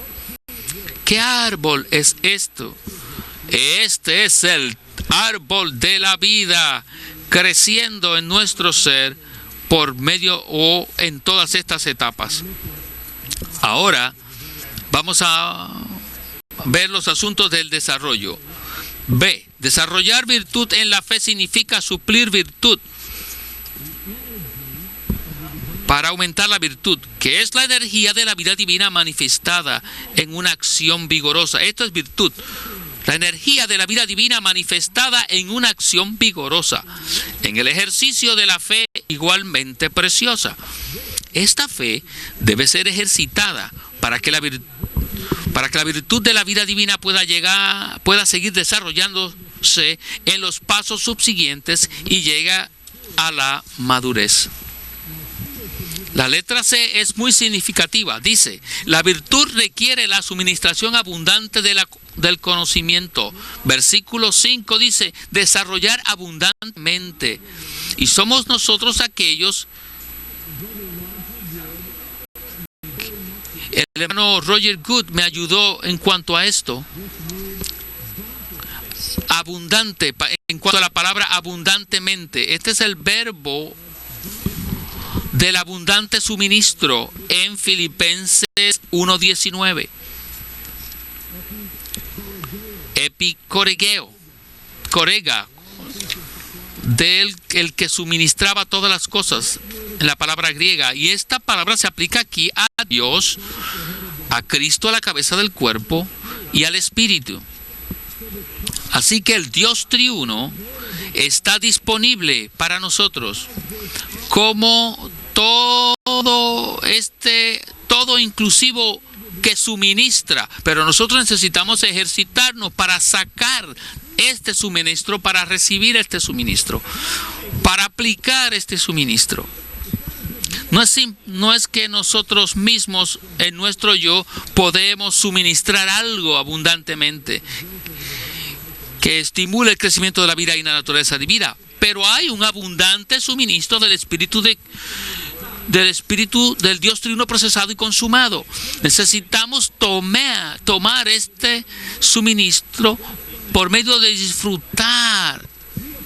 ¿Qué árbol es esto? Este es el árbol de la vida creciendo en nuestro ser por medio o en todas estas etapas. Ahora vamos a ver los asuntos del desarrollo. B. Desarrollar virtud en la fe significa suplir virtud para aumentar la virtud, que es la energía de la vida divina manifestada en una acción vigorosa. Esto es virtud. La energía de la vida divina manifestada en una acción vigorosa, en el ejercicio de la fe igualmente preciosa. Esta fe debe ser ejercitada para que la virtud de la vida divina pueda seguir desarrollándose en los pasos subsiguientes y llegue a la madurez. La letra C es muy significativa. Dice, la virtud requiere la suministración abundante del conocimiento. Versículo 5 dice, desarrollar abundantemente. Y somos nosotros aquellos. El hermano Roger Good me ayudó en cuanto a esto. Abundante, en cuanto a la palabra abundantemente. Este es el verbo del abundante suministro en Filipenses 1:19. Epicoregeo, corega, del el que suministraba todas las cosas, en la palabra griega. Y esta palabra se aplica aquí a Dios, a Cristo, a la cabeza del cuerpo, y al Espíritu. Así que el Dios triuno está disponible para nosotros como todo inclusivo que suministra, pero nosotros necesitamos ejercitarnos para sacar este suministro, para recibir este suministro, para aplicar este suministro. No es que nosotros mismos en nuestro yo podemos suministrar algo abundantemente que estimule el crecimiento de la vida y la naturaleza divina, pero hay un abundante suministro del Espíritu del Dios triuno procesado y consumado. Necesitamos tomar este suministro por medio de disfrutar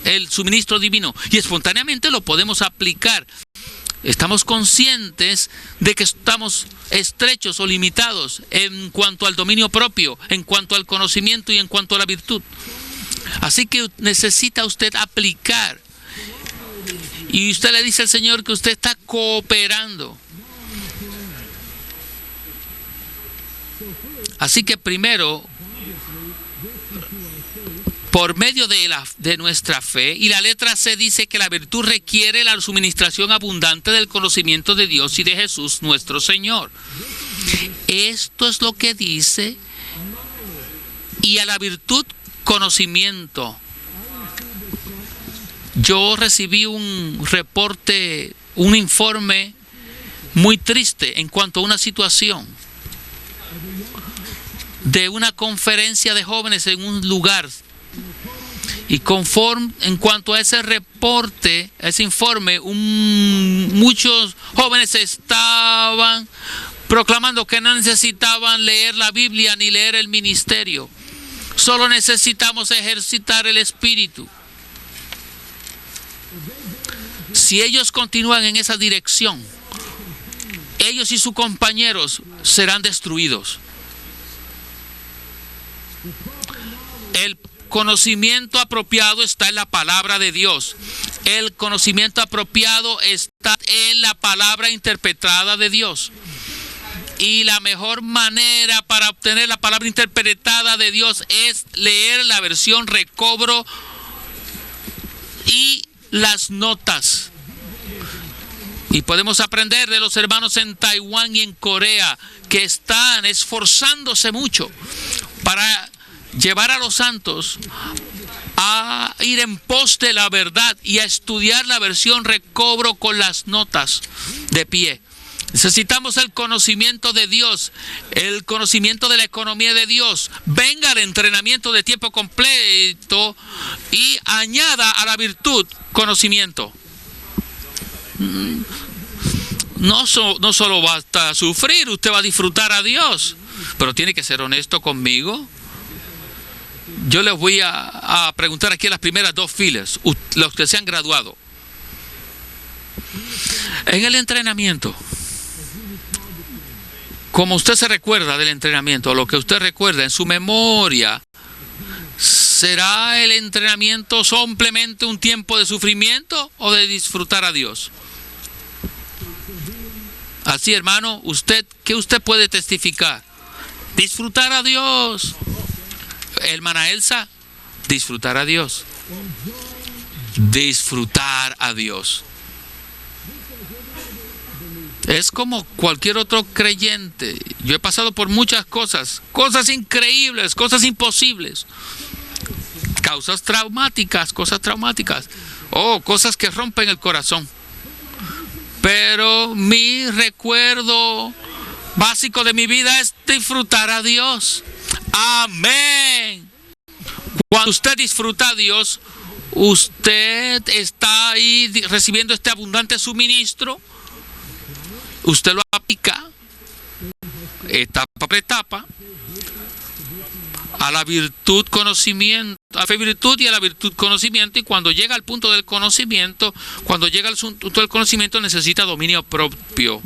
el suministro divino, y espontáneamente lo podemos aplicar. Estamos conscientes de que estamos estrechos o limitados en cuanto al dominio propio, en cuanto al conocimiento y en cuanto a la virtud. Así que necesita usted aplicar. Y usted le dice al Señor que usted está cooperando. Así que primero por medio de nuestra fe. Y la letra C dice que la virtud requiere la suministración abundante del conocimiento de Dios y de Jesús nuestro Señor. Esto es lo que dice. Y a la virtud, conocimiento. Yo recibí un reporte, un informe muy triste en cuanto a una situación de una conferencia de jóvenes en un lugar. Y en cuanto a ese reporte, ese informe, muchos jóvenes estaban proclamando que no necesitaban leer la Biblia ni leer el ministerio. Solo necesitamos ejercitar el espíritu. Si ellos continúan en esa dirección, ellos y sus compañeros serán destruidos. El conocimiento apropiado está en la palabra de Dios. El conocimiento apropiado está en la palabra interpretada de Dios. Y la mejor manera para obtener la palabra interpretada de Dios es leer la versión recobro y las notas. Y podemos aprender de los hermanos en Taiwán y en Corea que están esforzándose mucho para llevar a los santos a ir en pos de la verdad y a estudiar la versión recobro con las notas de pie. Necesitamos el conocimiento de Dios, el conocimiento de la economía de Dios. Venga el entrenamiento de tiempo completo y añada a la virtud conocimiento. No solo basta sufrir, usted va a disfrutar a Dios, pero tiene que ser honesto conmigo. Yo les voy a preguntar aquí a las primeras dos filas, los que se han graduado. En el entrenamiento, como usted se recuerda del entrenamiento, lo que usted recuerda en su memoria, ¿será el entrenamiento simplemente un tiempo de sufrimiento o de disfrutar a Dios? Así, hermano, ¿qué usted puede testificar? Disfrutar a Dios. Hermana Elsa, disfrutar a Dios. Disfrutar a Dios. Es como cualquier otro creyente. Yo he pasado por muchas cosas increíbles, cosas imposibles, cosas traumáticas, cosas que rompen el corazón. Pero mi recuerdo básico de mi vida es disfrutar a Dios. Amén. Cuando usted disfruta a Dios, usted está ahí recibiendo este abundante suministro. Usted lo aplica etapa por etapa a la virtud conocimiento, a la fe virtud y a la virtud conocimiento. Y cuando llega al punto del conocimiento, necesita dominio propio.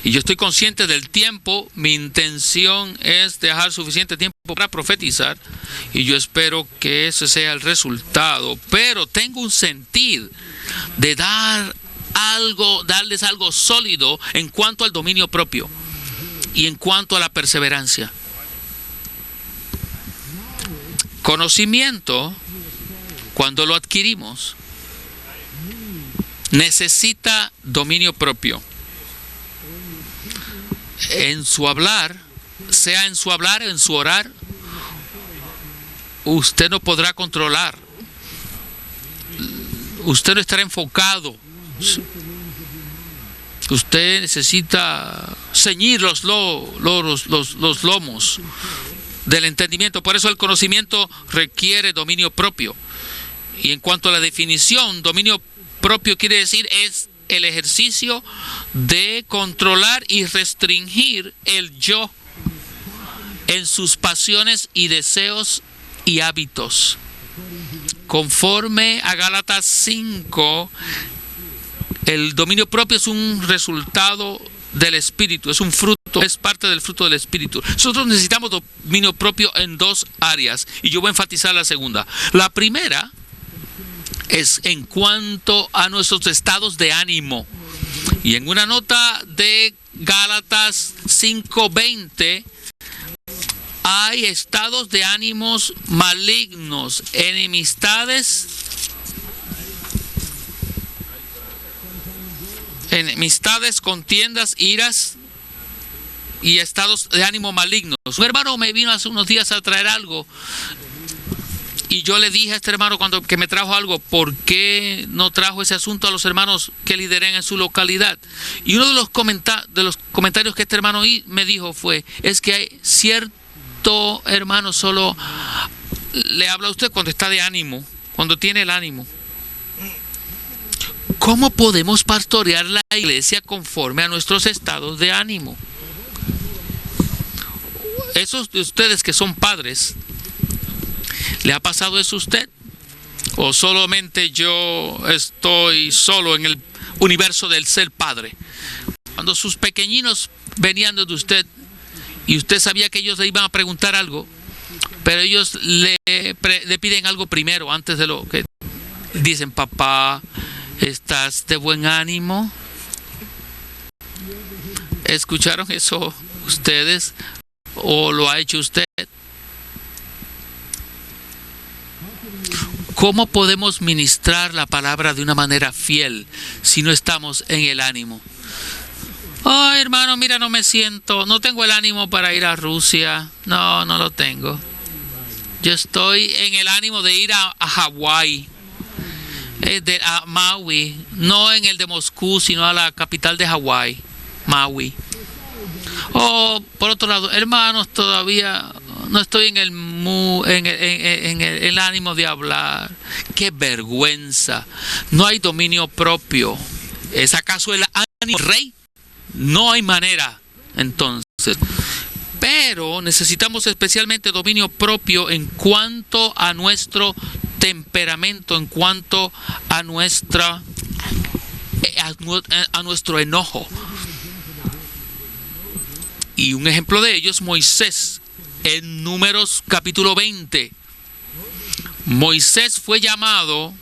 Y yo estoy consciente del tiempo. Mi intención es dejar suficiente tiempo para profetizar. Y yo espero que ese sea el resultado. Pero tengo un sentir de darles algo sólido en cuanto al dominio propio y en cuanto a la perseverancia. Conocimiento, cuando lo adquirimos, necesita dominio propio. En su hablar, sea en su hablar o en su orar, usted no podrá controlar. Usted no estará enfocado. Usted necesita ceñir los lomos del entendimiento. Por eso el conocimiento requiere dominio propio. Y en cuanto a la definición, dominio propio quiere decir es el ejercicio de controlar y restringir el yo en sus pasiones y deseos y hábitos. Conforme a Gálatas 5, el dominio propio es un resultado del Espíritu, es un fruto, es parte del fruto del Espíritu. Nosotros necesitamos dominio propio en dos áreas, y yo voy a enfatizar la segunda. La primera es en cuanto a nuestros estados de ánimo. Y en una nota de Gálatas 5:20 hay estados de ánimos malignos, enemistades, contiendas, iras y estados de ánimo malignos. Un hermano me vino hace unos días a traer algo y yo le dije a este hermano que me trajo algo, ¿por qué no trajo ese asunto a los hermanos que lideren en su localidad? Y uno de los comentarios que este hermano me dijo fue, es que hay cierto hermano solo le habla a usted cuando está de ánimo, cuando tiene el ánimo. ¿Cómo podemos pastorear la iglesia conforme a nuestros estados de ánimo? Esos de ustedes que son padres, ¿le ha pasado eso a usted? ¿O solamente yo estoy solo en el universo del ser padre? Cuando sus pequeñinos venían de usted y usted sabía que ellos le iban a preguntar algo, pero ellos le piden algo primero antes de lo que dicen, papá, ¿estás de buen ánimo? ¿Escucharon eso ustedes? ¿O lo ha hecho usted? ¿Cómo podemos ministrar la palabra de una manera fiel si no estamos en el ánimo? Oh, hermano, mira, no tengo el ánimo para ir a Rusia. No lo tengo. Yo estoy en el ánimo de ir a Hawái, a Maui, no en el de Moscú, sino a la capital de Hawái, Maui. Oh, por otro lado, hermanos, todavía no estoy en el ánimo de hablar. ¡Qué vergüenza! No hay dominio propio. ¿Es acaso el ánimo del rey? No hay manera, entonces. Pero necesitamos especialmente dominio propio en cuanto a nuestro temperamento, en cuanto a nuestro enojo. Y un ejemplo de ello es Moisés. En Números capítulo 20, Moisés fue llamado,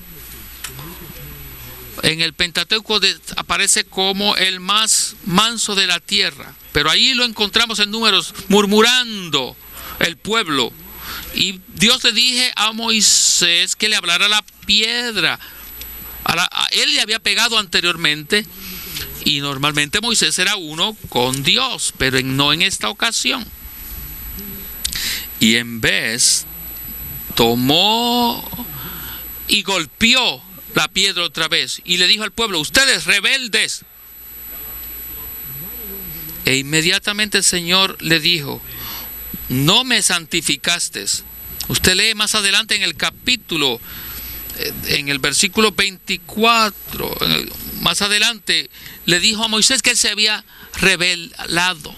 en el Pentateuco aparece como el más manso de la tierra, pero ahí lo encontramos en Números murmurando el pueblo. Y Dios le dije a Moisés que le hablara a la piedra. Él le había pegado anteriormente y normalmente Moisés era uno con Dios, pero no en esta ocasión. Y en vez tomó y golpeó la piedra otra vez y le dijo al pueblo, ustedes rebeldes. E inmediatamente el Señor le dijo, no me santificaste. Usted lee más adelante en el capítulo, en el versículo 24, más adelante le dijo a Moisés que él se había rebelado.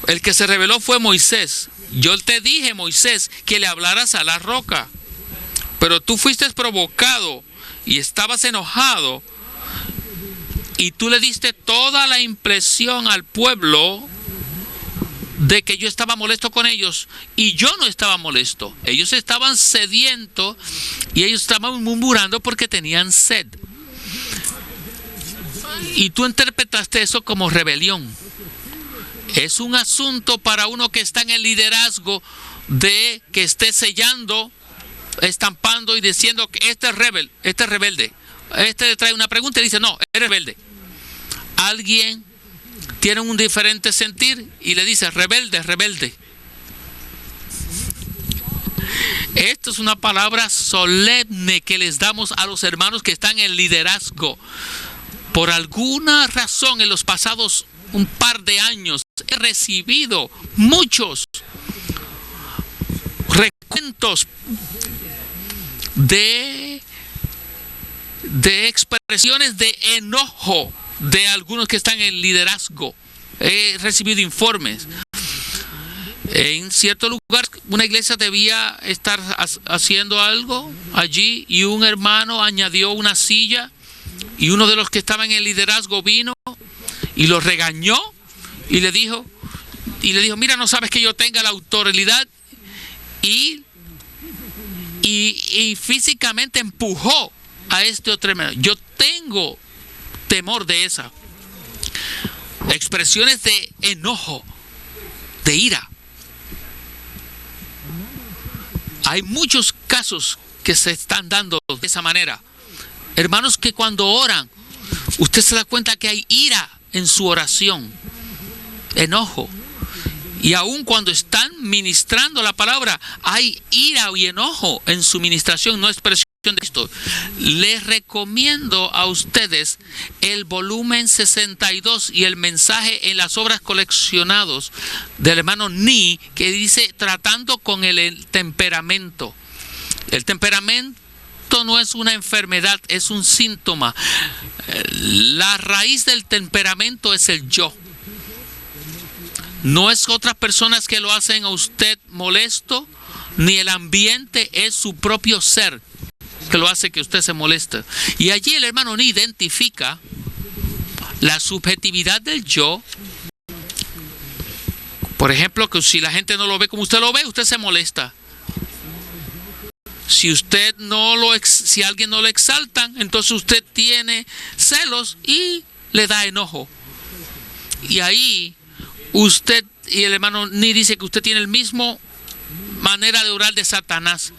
El que se rebeló fue Moisés. Yo te dije, Moisés, que le hablaras a la roca, pero tú fuiste provocado y estabas enojado y tú le diste toda la impresión al pueblo de que yo estaba molesto con ellos, y yo no estaba molesto. Ellos estaban sedientos y ellos estaban murmurando porque tenían sed. Y tú interpretaste eso como rebelión. Es un asunto para uno que está en el liderazgo de que esté sellando, estampando y diciendo que este es rebelde. Este le trae una pregunta y dice, no, es rebelde. Alguien tiene un diferente sentir y le dice, rebelde, rebelde. Esto es una palabra solemne que les damos a los hermanos que están en liderazgo. Por alguna razón en los pasados un par de años he recibido muchos recuentos de expresiones de enojo de algunos que están en liderazgo. He recibido informes. En cierto lugar, una iglesia debía estar haciendo algo allí y un hermano añadió una silla y uno de los que estaban en el liderazgo vino y lo regañó y le dijo, mira, no sabes que yo tenga la autoridad, y físicamente empujó a este otro hermano. Yo tengo temor de expresiones de enojo, de ira. Hay muchos casos que se están dando de esa manera. Hermanos, que cuando oran, usted se da cuenta que hay ira en su oración, enojo. Y aun cuando están ministrando la palabra, hay ira y enojo en su ministración, no expresión de esto. Les recomiendo a ustedes el volumen 62 y el mensaje en las obras coleccionados del hermano Ni, que dice tratando con el temperamento. El temperamento no es una enfermedad, es un síntoma. La raíz del temperamento es el yo. No es otras personas que lo hacen a usted molesto, ni el ambiente, es su propio ser que lo hace que usted se moleste. Y allí el hermano Ni identifica la subjetividad del yo. Por ejemplo, que si la gente no lo ve como usted lo ve, usted se molesta. Si usted si alguien no lo exalta, entonces usted tiene celos y le da enojo. Y ahí usted y el hermano Ni dice que usted tiene el mismo manera de orar de Satanás.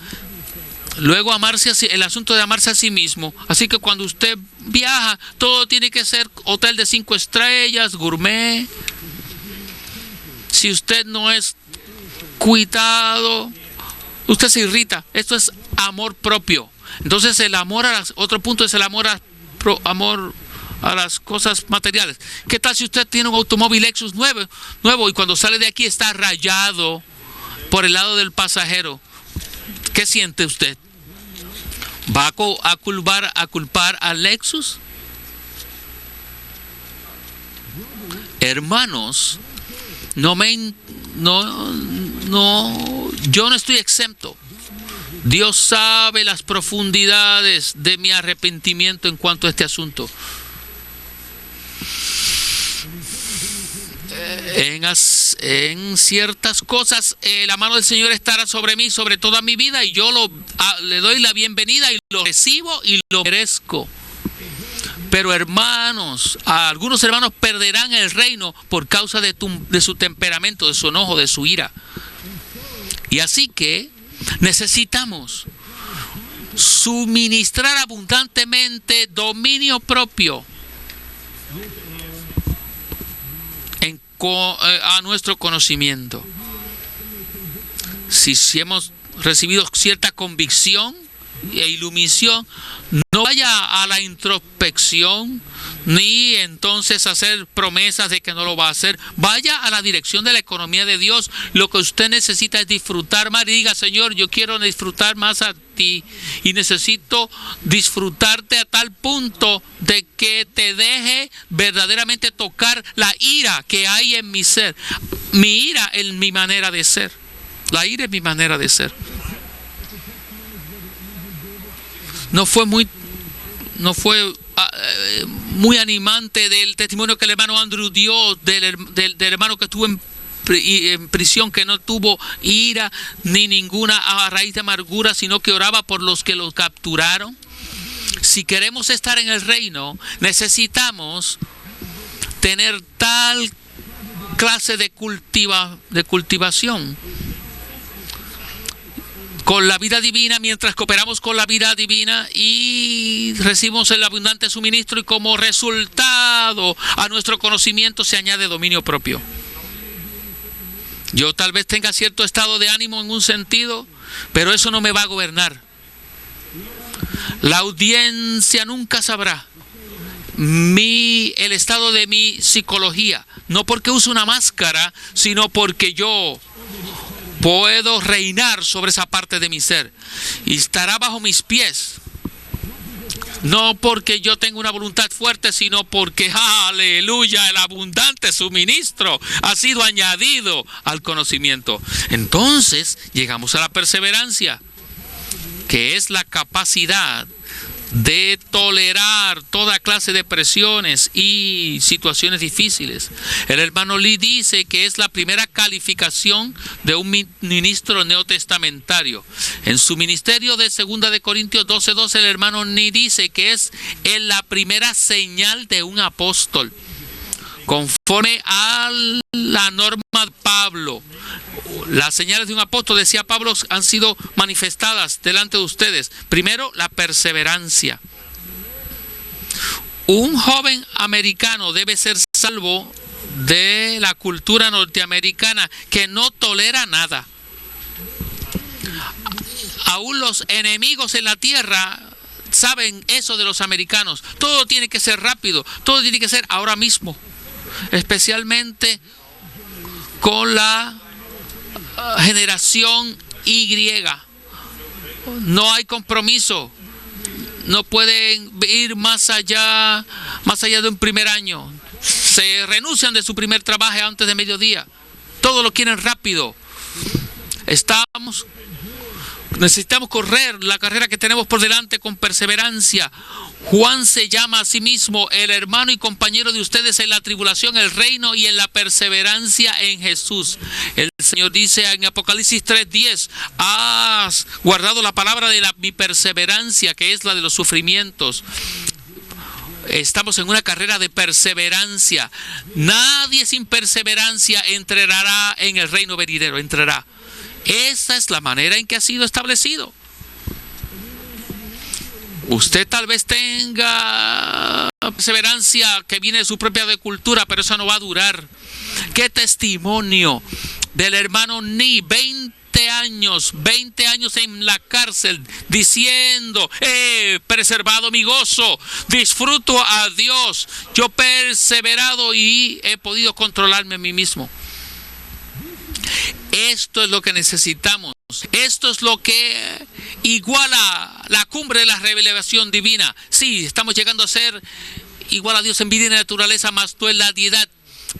Luego el asunto de amarse a sí mismo. Así que cuando usted viaja, todo tiene que ser hotel de 5 estrellas, gourmet. Si usted no es cuidado, usted se irrita. Esto es amor propio. Entonces el amor otro punto es el amor a las cosas materiales. ¿Qué tal si usted tiene un automóvil Lexus nuevo y cuando sale de aquí está rayado por el lado del pasajero? ¿Qué siente usted? ¿Va a culpar al Lexus? Hermanos, yo no estoy exento. Dios sabe las profundidades de mi arrepentimiento en cuanto a este asunto. En ciertas cosas la mano del Señor estará sobre mí, sobre toda mi vida, y yo le doy la bienvenida y lo recibo y lo merezco. Pero hermanos, algunos hermanos perderán el reino por causa de su temperamento, de su enojo, de su ira. Y así que necesitamos suministrar abundantemente dominio propio a nuestro conocimiento. Si hemos recibido cierta convicción e iluminación, no vaya a la introspección ni entonces hacer promesas de que no lo va a hacer. Vaya a la dirección de la economía de Dios. Lo que usted necesita es disfrutar más y diga: Señor, yo quiero disfrutar más a ti y necesito disfrutarte a tal punto de que te deje verdaderamente tocar la ira que hay en mi ser. Mi ira es mi manera de ser. La ira es mi manera de ser. No fue muy animante del testimonio que el hermano Andrew dio del hermano que estuvo en prisión, que no tuvo ira ni ninguna a raíz de amargura, sino que oraba por los que lo capturaron. Si queremos estar en el reino, necesitamos tener tal clase de cultivación con la vida divina, mientras cooperamos con la vida divina y recibimos el abundante suministro, y como resultado a nuestro conocimiento se añade dominio propio. Yo tal vez tenga cierto estado de ánimo en un sentido, pero eso no me va a gobernar. La audiencia nunca sabrá el estado de mi psicología, no porque use una máscara, sino porque yo puedo reinar sobre esa parte de mi ser y estará bajo mis pies. No porque yo tenga una voluntad fuerte, sino porque, aleluya, el abundante suministro ha sido añadido al conocimiento. Entonces llegamos a la perseverancia, que es la capacidad de tolerar toda clase de presiones y situaciones difíciles. El hermano Lee dice que es la primera calificación de un ministro neotestamentario. En su ministerio de 2 de Corintios 12:12, el hermano Lee dice que es la primera señal de un apóstol. Conforme a la norma de Pablo, Las señales de un apóstol, decía Pablo, han sido manifestadas delante de ustedes. Primero, la perseverancia. Un joven americano debe ser salvo de la cultura norteamericana que no tolera nada. Aún los enemigos en la tierra saben eso de los americanos. Todo tiene que ser rápido, todo tiene que ser ahora mismo. Especialmente con la generación Y. No hay compromiso. No pueden ir más allá de un primer año. Se renuncian de su primer trabajo antes de mediodía. Todo lo quieren rápido. Necesitamos correr la carrera que tenemos por delante con perseverancia. Juan se llama a sí mismo el hermano y compañero de ustedes en la tribulación, el reino y en la perseverancia en Jesús. El Señor dice en Apocalipsis 3:10, has guardado la palabra de mi perseverancia, que es la de los sufrimientos. Estamos en una carrera de perseverancia. Nadie sin perseverancia entrará en el reino venidero. Entrará. Esa es la manera en que ha sido establecido. Usted tal vez tenga perseverancia que viene de su propia cultura, pero eso no va a durar. ¿Qué testimonio del hermano Ni? 20 años en la cárcel, diciendo, he preservado mi gozo, disfruto a Dios, yo he perseverado y he podido controlarme a mí mismo. Esto es lo que necesitamos. Esto es lo que iguala la cumbre de la revelación divina. Sí, estamos llegando a ser igual a Dios en vida y naturaleza, más no en la deidad.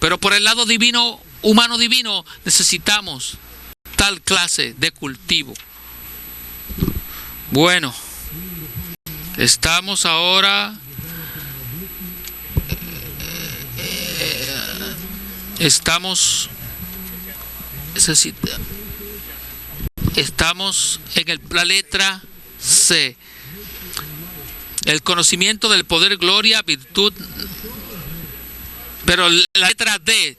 Pero por el lado divino, humano divino, necesitamos tal clase de cultivo. Bueno, estamos ahora... Estamos en la letra C. El conocimiento del poder, gloria, virtud. Pero la letra D.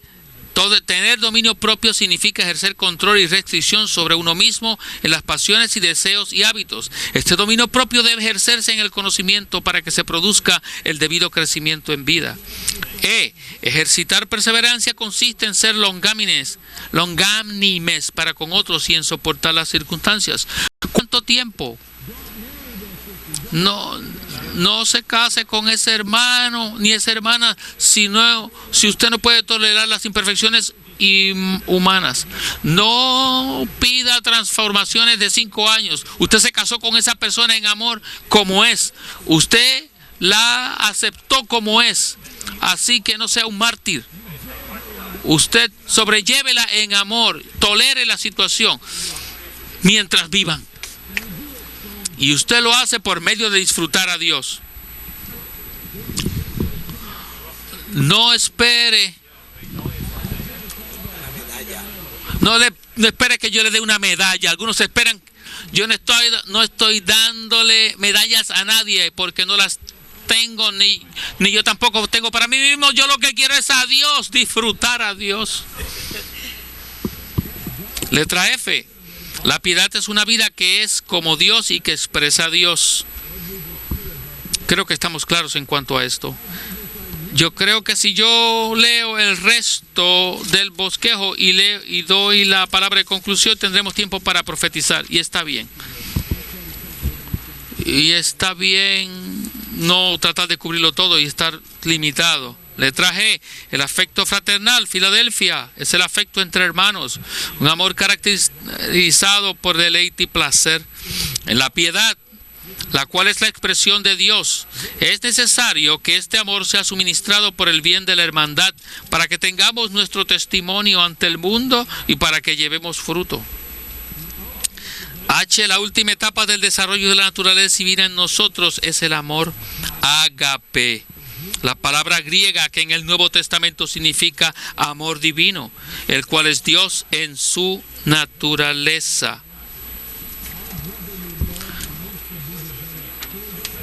Tener dominio propio significa ejercer control y restricción sobre uno mismo en las pasiones y deseos y hábitos. Este dominio propio debe ejercerse en el conocimiento para que se produzca el debido crecimiento en vida. Ejercitar perseverancia consiste en ser longánimes para con otros y en soportar las circunstancias. ¿Cuánto tiempo? No se case con ese hermano ni esa hermana si usted no puede tolerar las imperfecciones humanas. No pida transformaciones de 5 años. Usted se casó con esa persona en amor como es. Usted la aceptó como es. Así que no sea un mártir. Usted sobrellévela en amor, tolere la situación mientras vivan. Y usted lo hace por medio de disfrutar a Dios. No espere. No espere que yo le dé una medalla. Algunos esperan. Yo no estoy dándole medallas a nadie porque no las tengo, ni yo tampoco tengo para mí mismo. Yo lo que quiero es a Dios, disfrutar a Dios. Letra F. La piedad es una vida que es como Dios y que expresa a Dios. Creo que estamos claros en cuanto a esto. Yo creo que si yo leo el resto del bosquejo y doy la palabra de conclusión, tendremos tiempo para profetizar. Y está bien. Y está bien no tratar de cubrirlo todo y estar limitado. Letra G, el afecto fraternal. Filadelfia es el afecto entre hermanos, un amor caracterizado por deleite y placer. En la piedad, la cual es la expresión de Dios, es necesario que este amor sea suministrado por el bien de la hermandad, para que tengamos nuestro testimonio ante el mundo y para que llevemos fruto. H, la última etapa del desarrollo de la naturaleza divina en nosotros es el amor ágape. La palabra griega que en el Nuevo Testamento significa amor divino, el cual es Dios en su naturaleza.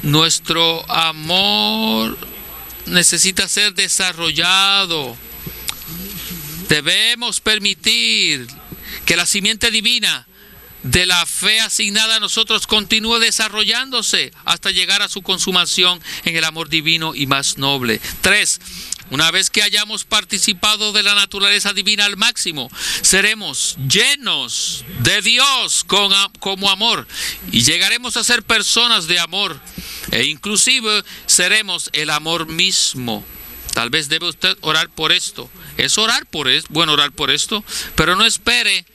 Nuestro amor necesita ser desarrollado. Debemos permitir que la simiente divina de la fe asignada a nosotros continúe desarrollándose hasta llegar a su consumación en el amor divino y más noble. 3. Una vez que hayamos participado de la naturaleza divina al máximo, seremos llenos de Dios como amor y llegaremos a ser personas de amor e inclusive seremos el amor mismo. Tal vez debe usted orar por esto. Es orar por esto, bueno orar por esto, pero no espere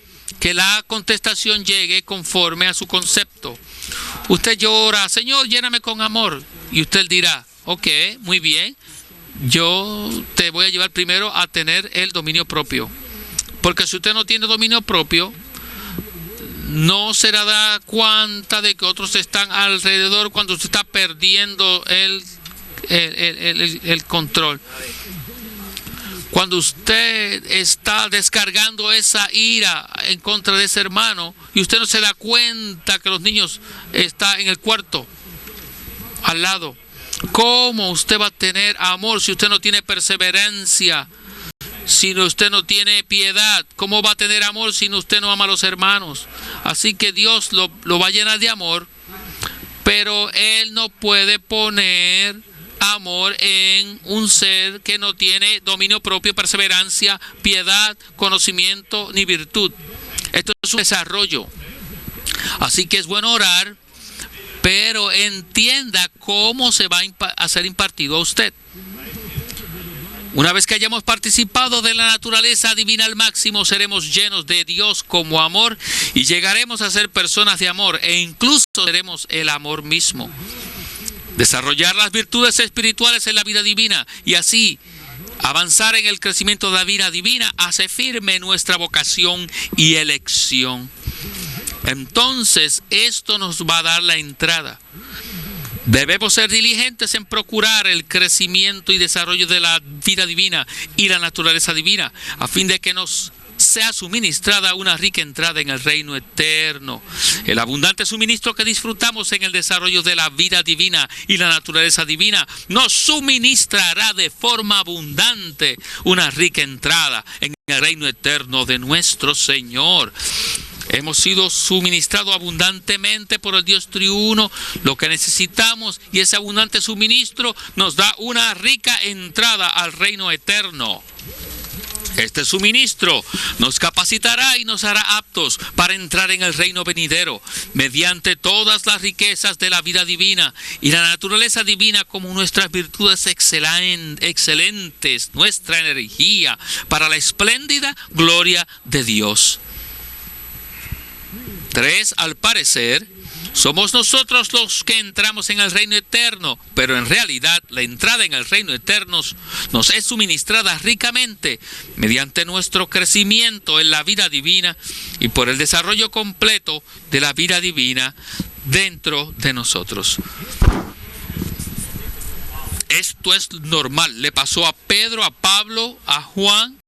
que la contestación llegue conforme a su concepto. Usted llora, Señor, lléname con amor. Y usted dirá, ok, muy bien, yo te voy a llevar primero a tener el dominio propio. Porque si usted no tiene dominio propio, no se da cuenta de que otros están alrededor cuando usted está perdiendo el control. Cuando usted está descargando esa ira en contra de ese hermano y usted no se da cuenta que los niños están en el cuarto al lado, ¿cómo usted va a tener amor si usted no tiene perseverancia? Si usted no tiene piedad, ¿cómo va a tener amor si usted no ama a los hermanos? Así que Dios lo va a llenar de amor, pero Él no puede poner amor en un ser que no tiene dominio propio, perseverancia, piedad, conocimiento ni virtud. Esto es un desarrollo. Así que es bueno orar, pero entienda cómo se va a ser impartido a usted. Una vez que hayamos participado de la naturaleza divina al máximo, seremos llenos de Dios como amor y llegaremos a ser personas de amor e incluso seremos el amor mismo. Desarrollar las virtudes espirituales en la vida divina y así avanzar en el crecimiento de la vida divina hace firme nuestra vocación y elección. Entonces, esto nos va a dar la entrada. Debemos ser diligentes en procurar el crecimiento y desarrollo de la vida divina y la naturaleza divina, a fin de que nos sea suministrada una rica entrada en el reino eterno. El abundante suministro que disfrutamos en el desarrollo de la vida divina y la naturaleza divina nos suministrará de forma abundante una rica entrada en el reino eterno de nuestro Señor. Hemos sido suministrados abundantemente por el Dios triuno lo que necesitamos, y ese abundante suministro nos da una rica entrada al reino eterno. Este suministro nos capacitará y nos hará aptos para entrar en el reino venidero mediante todas las riquezas de la vida divina y la naturaleza divina, como nuestras virtudes excelentes, nuestra energía para la espléndida gloria de Dios. 3. Al parecer, somos nosotros los que entramos en el reino eterno, pero en realidad la entrada en el reino eterno nos es suministrada ricamente mediante nuestro crecimiento en la vida divina y por el desarrollo completo de la vida divina dentro de nosotros. Esto es normal. Le pasó a Pedro, a Pablo, a Juan.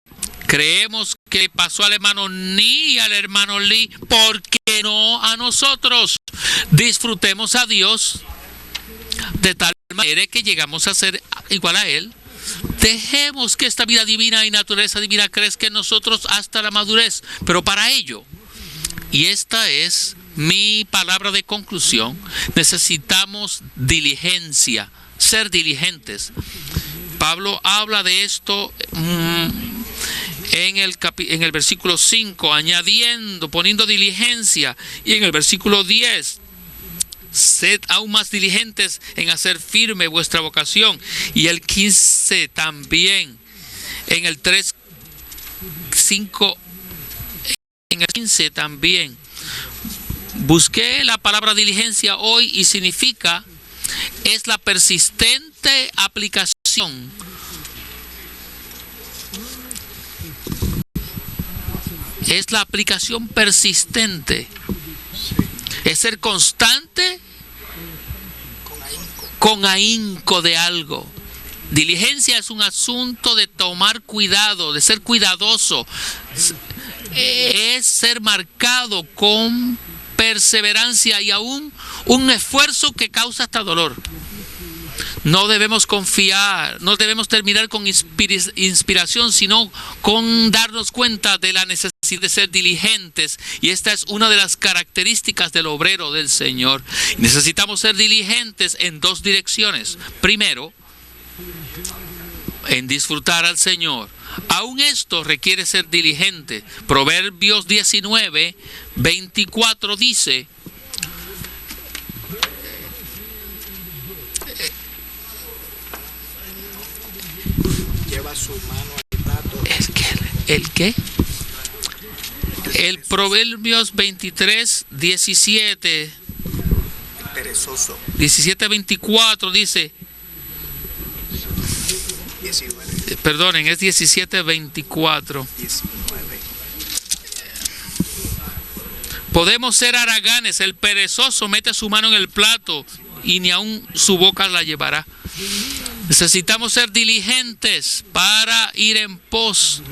Creemos que pasó al hermano Ni y al hermano Lee, ¿por qué no a nosotros? Disfrutemos a Dios de tal manera que llegamos a ser igual a Él. Dejemos que esta vida divina y naturaleza divina crezca en nosotros hasta la madurez, pero para ello, y esta es mi palabra de conclusión, necesitamos diligencia, ser diligentes. Pablo habla de esto en el versículo 5, añadiendo, poniendo diligencia, y en el versículo 10, sed aún más diligentes en hacer firme vuestra vocación, y el 15 también, en el 3, 5, en el 15 también. Busqué la palabra diligencia hoy y significa, es la persistente aplicación es la aplicación persistente, es ser constante con ahínco de algo. Diligencia es un asunto de tomar cuidado, de ser cuidadoso, es ser marcado con perseverancia y aún un esfuerzo que causa hasta dolor. No debemos confiar, no debemos terminar con inspiración, sino con darnos cuenta de la necesidad de ser diligentes, y esta es una de las características del obrero del Señor. Necesitamos ser diligentes en dos direcciones. Primero, en disfrutar al Señor. Aún esto requiere ser diligente. Proverbios 19, 24 dice: lleva su mano al plato. ¿El qué? El Proverbios 23, 17. Perezoso. 17, 24 dice. 19. Perdonen, es 17, 24. 19. Podemos ser haraganes. El perezoso mete su mano en el plato y ni aun su boca la llevará. Necesitamos ser diligentes para ir en pos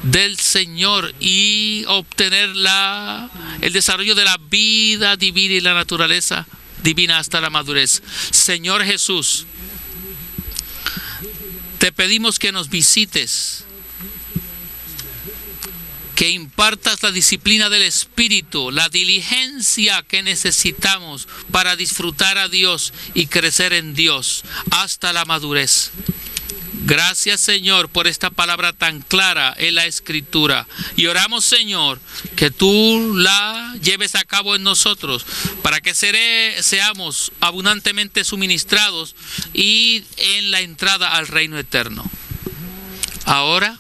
del Señor y obtener el desarrollo de la vida divina y la naturaleza divina hasta la madurez. Señor Jesús, te pedimos que nos visites, que impartas la disciplina del Espíritu, la diligencia que necesitamos para disfrutar a Dios y crecer en Dios hasta la madurez. Gracias, Señor, por esta palabra tan clara en la Escritura. Y oramos, Señor, que tú la lleves a cabo en nosotros para que seamos abundantemente suministrados y en la entrada al reino eterno. Ahora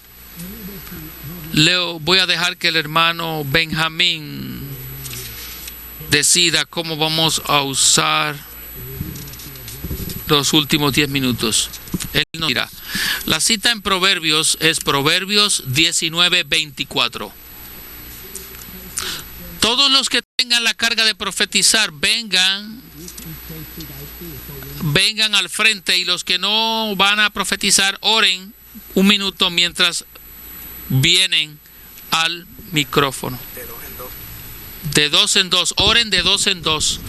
voy a dejar que el hermano Benjamín decida cómo vamos a usar los últimos 10 minutos. Él nos dirá. La cita en Proverbios es Proverbios 19, 24. Todos los que tengan la carga de profetizar, vengan al frente, y los que no van a profetizar, oren un minuto mientras vienen al micrófono. De dos en dos. Oren de dos en dos.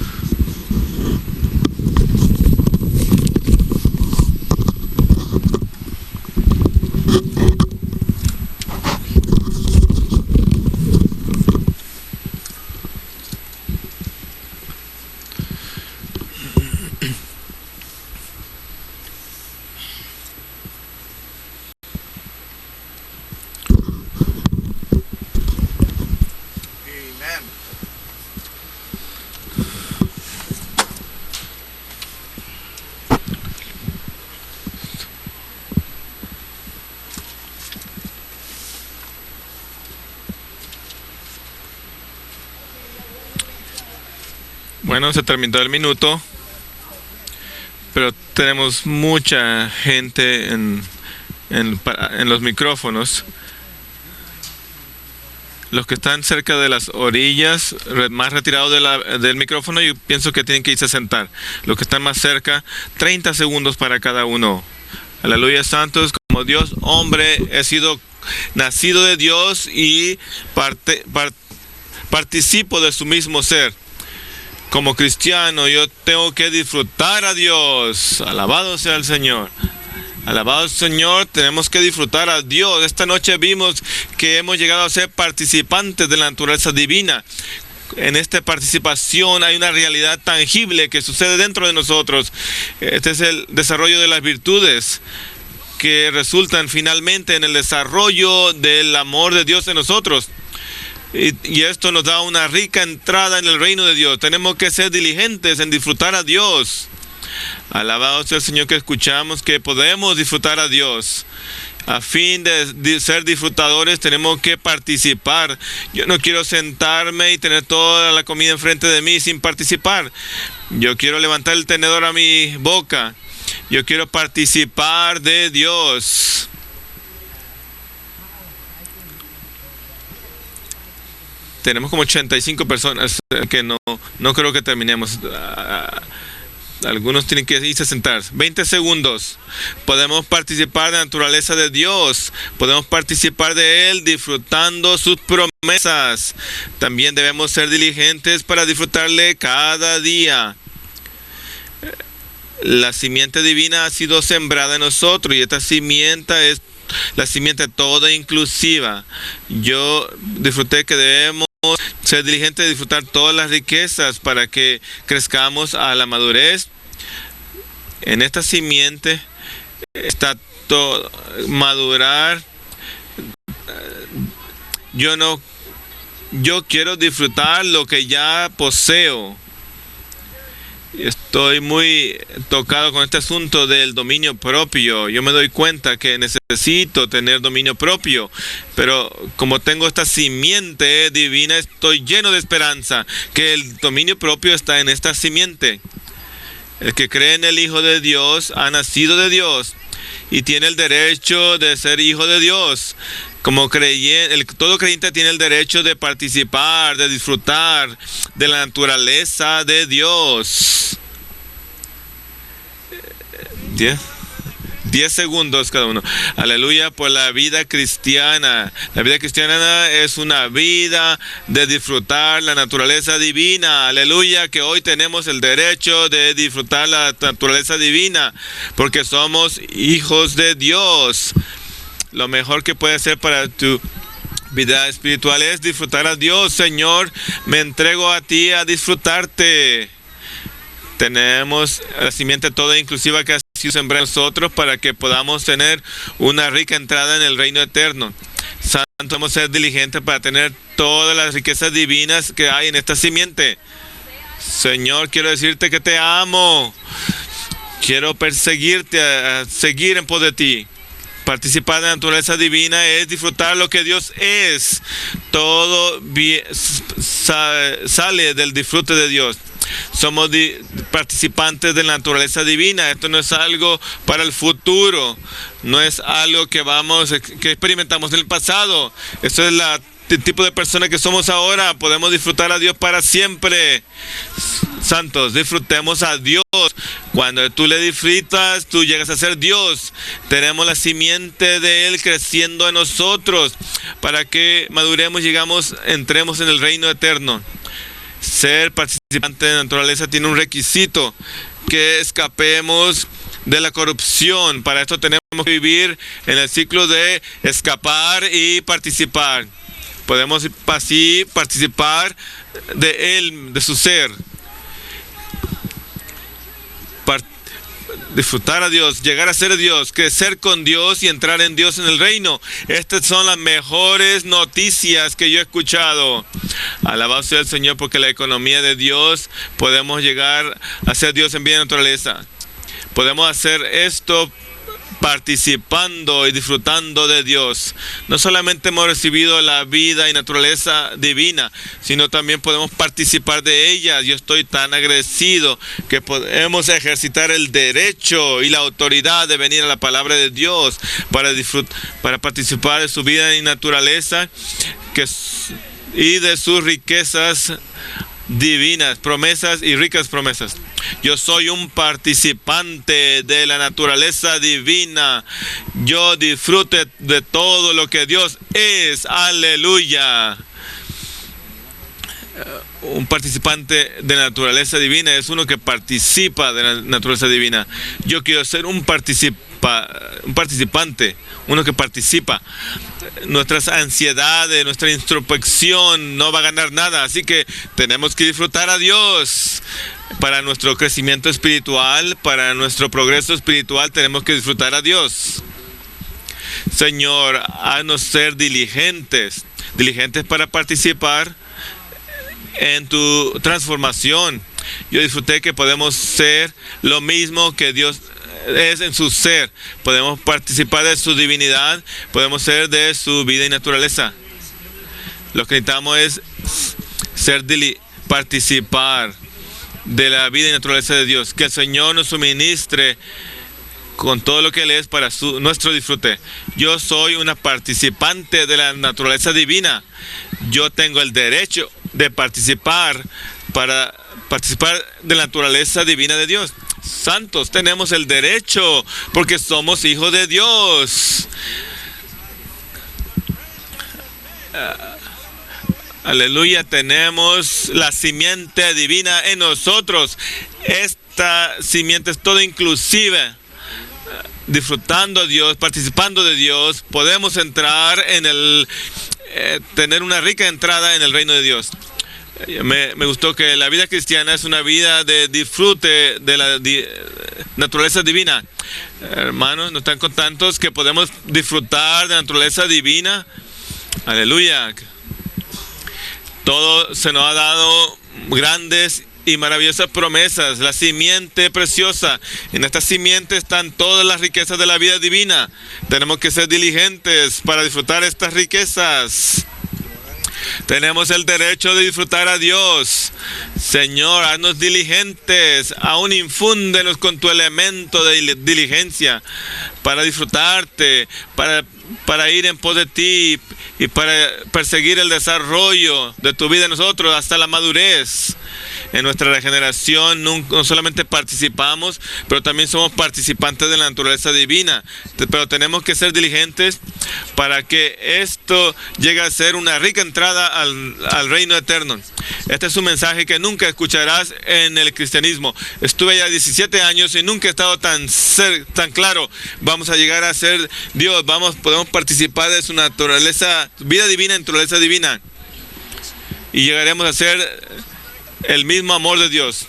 Bueno, se terminó el minuto, pero tenemos mucha gente en los micrófonos. Los que están cerca de las orillas, más retirados del micrófono, yo pienso que tienen que irse a sentar. Los que están más cerca, 30 segundos para cada uno. Aleluya, santos, como Dios hombre, he sido nacido de Dios y participo de su mismo ser. Como cristiano, yo tengo que disfrutar a Dios. Alabado sea el Señor. Alabado Señor, tenemos que disfrutar a Dios. Esta noche vimos que hemos llegado a ser participantes de la naturaleza divina. En esta participación hay una realidad tangible que sucede dentro de nosotros. Este es el desarrollo de las virtudes que resultan finalmente en el desarrollo del amor de Dios en nosotros. Y esto nos da una rica entrada en el reino de Dios. Tenemos que ser diligentes en disfrutar a Dios. Alabado sea el Señor, que escuchamos que podemos disfrutar a Dios. A fin de ser disfrutadores tenemos que participar. Yo no quiero sentarme y tener toda la comida enfrente de mí sin participar. Yo quiero levantar el tenedor a mi boca. Yo quiero participar de Dios. Tenemos como 85 personas que no creo que terminemos. Algunos tienen que irse a sentar. 20 segundos. Podemos participar de la naturaleza de Dios. Podemos participar de Él disfrutando sus promesas. También debemos ser diligentes para disfrutarle cada día. La simiente divina ha sido sembrada en nosotros y esta simiente es la simiente toda inclusiva. Yo disfruté que debemos ser diligentes de disfrutar todas las riquezas para que crezcamos a la madurez. En esta simiente está todo madurar. Yo quiero disfrutar lo que ya poseo. Estoy muy tocado con este asunto del dominio propio. Yo me doy cuenta que necesito tener dominio propio, pero como tengo esta simiente divina, estoy lleno de esperanza que el dominio propio está en esta simiente. El que cree en el Hijo de Dios ha nacido de Dios y tiene el derecho de ser hijo de Dios. Como todo creyente tiene el derecho de participar, de disfrutar de la naturaleza de Dios. 10 segundos cada uno. Aleluya por la vida cristiana. La vida cristiana es una vida de disfrutar la naturaleza divina. Aleluya que hoy tenemos el derecho de disfrutar la naturaleza divina porque somos hijos de Dios. Lo mejor que puedes hacer para tu vida espiritual es disfrutar a Dios. Señor, me entrego a ti a disfrutarte. Tenemos la simiente toda inclusiva que ha sido sembrada en nosotros para que podamos tener una rica entrada en el reino eterno. Santo, debemos ser diligentes para tener todas las riquezas divinas que hay en esta simiente. Señor, quiero decirte que te amo. Quiero perseguirte, a seguir en pos de ti. Participar de la naturaleza divina es disfrutar lo que Dios es. Todo sale del disfrute de Dios. Somos participantes de la naturaleza divina. Esto no es algo para el futuro. No es algo que experimentamos en el pasado. Esto es el tipo de persona que somos ahora. Podemos disfrutar a Dios para siempre. Santos, disfrutemos a Dios. Cuando tú le disfrutas, tú llegas a ser Dios. Tenemos la simiente de Él creciendo en nosotros para que maduremos y entremos en el reino eterno. Ser participante de la naturaleza tiene un requisito: que escapemos de la corrupción. Para esto tenemos que vivir en el ciclo de escapar y participar. Podemos así participar de Él, de su ser. Disfrutar a Dios, llegar a ser Dios, crecer con Dios y entrar en Dios en el reino. Estas son las mejores noticias que yo he escuchado. Alabado sea el Señor, porque la economía de Dios podemos llegar a ser Dios en vida y naturaleza. Podemos hacer esto participando y disfrutando de Dios. No solamente hemos recibido la vida y naturaleza divina, sino también podemos participar de ella. Yo estoy tan agradecido que podemos ejercitar el derecho y la autoridad de venir a la palabra de Dios para participar de su vida y naturaleza y de sus riquezas divinas, promesas y ricas promesas. Yo soy un participante de la naturaleza divina. Yo disfruto de todo lo que Dios es. Aleluya. Un participante de la naturaleza divina es uno que participa de la naturaleza divina. Yo quiero ser un participante, uno que participa. Nuestras ansiedades, nuestra introspección no va a ganar nada, así que tenemos que disfrutar a Dios. Para nuestro crecimiento espiritual, para nuestro progreso espiritual, tenemos que disfrutar a Dios. Señor, haznos ser diligentes para participar en tu transformación. Yo disfruté que podemos ser lo mismo que Dios es en su ser. Podemos participar de su divinidad, podemos ser de su vida y naturaleza. Lo que necesitamos es participar de la vida y naturaleza de Dios. Que el Señor nos suministre con todo lo que Él es para nuestro disfrute. Yo soy una participante de la naturaleza divina. Yo tengo el derecho de participar de la naturaleza divina de Dios. Santos, tenemos el derecho porque somos hijos de Dios. Aleluya, tenemos la simiente divina en nosotros. Esta simiente es toda inclusiva. disfrutando a Dios, participando de Dios, podemos entrar en tener una rica entrada en el reino de Dios. Me gustó que la vida cristiana es una vida de disfrute de la naturaleza divina. Hermanos, ¿no están contentos que podemos disfrutar de la naturaleza divina? Aleluya. Todo se nos ha dado grandes y maravillosas promesas, la simiente preciosa. En esta simiente están todas las riquezas de la vida divina. Tenemos que ser diligentes para disfrutar estas riquezas. Tenemos el derecho de disfrutar a Dios. Señor, haznos diligentes, aún infúndenos con tu elemento de diligencia para disfrutarte, para ir en pos de ti y para perseguir el desarrollo de tu vida en nosotros hasta la madurez. En nuestra regeneración no solamente participamos, pero también somos participantes de la naturaleza divina. Pero tenemos que ser diligentes para que esto llegue a ser una rica entrada al reino eterno. Este es un mensaje que nunca escucharás en el cristianismo. Estuve ya 17 años y nunca he estado tan claro. Vamos a llegar a ser Dios, podemos participar de su naturaleza, vida divina, naturaleza divina. Y llegaremos a ser el mismo amor de Dios.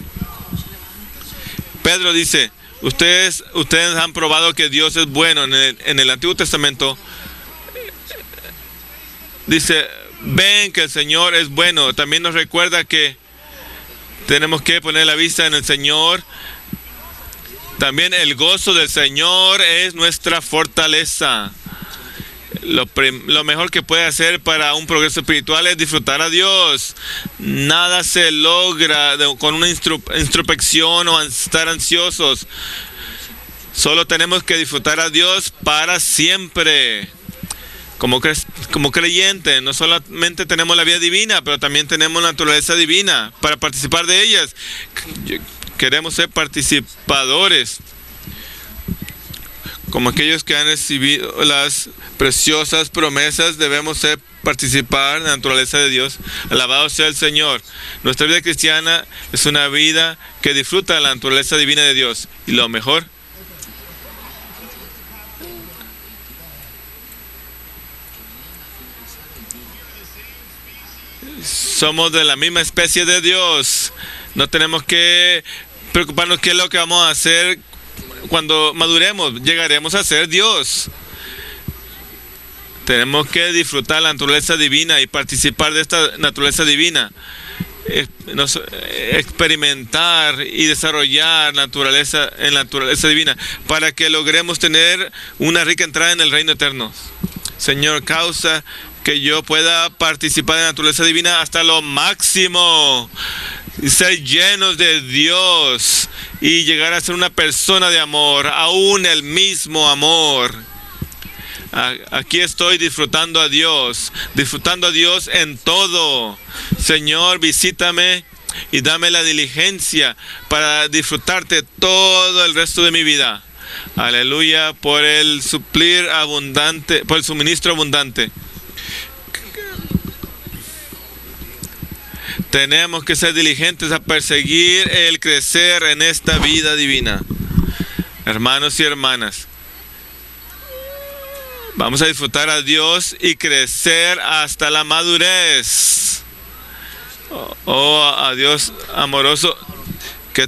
Pedro dice, ustedes han probado que Dios es bueno. En el Antiguo Testamento dice, ven que el Señor es bueno. También nos recuerda que tenemos que poner la vista en el Señor. También el gozo del Señor es nuestra fortaleza. Lo mejor que puede hacer para un progreso espiritual es disfrutar a Dios. Nada se logra con una introspección o estar ansiosos. Solo tenemos que disfrutar a Dios para siempre. Como creyentes, no solamente tenemos la vida divina, pero también tenemos la naturaleza divina para participar de ellas. Queremos ser participadores, como aquellos que han recibido las preciosas promesas. Debemos participar en la naturaleza de Dios. Alabado sea el Señor. Nuestra vida cristiana es una vida que disfruta de la naturaleza divina de Dios. Y lo mejor, somos de la misma especie de Dios. No tenemos que preocuparnos qué es lo que vamos a hacer. Cuando maduremos, llegaremos a ser Dios. Tenemos que disfrutar la naturaleza divina y participar de esta naturaleza divina. Experimentar y desarrollar la naturaleza divina para que logremos tener una rica entrada en el reino eterno. Señor, causa que yo pueda participar de la naturaleza divina hasta lo máximo. Y ser llenos de Dios y llegar a ser una persona de amor, aún el mismo amor. Aquí estoy disfrutando a Dios en todo. Señor, visítame y dame la diligencia para disfrutarte todo el resto de mi vida. Aleluya, por el suministro abundante. Tenemos que ser diligentes a perseguir el crecer en esta vida divina. Hermanos y hermanas, vamos a disfrutar a Dios y crecer hasta la madurez. Oh, a Dios amoroso, que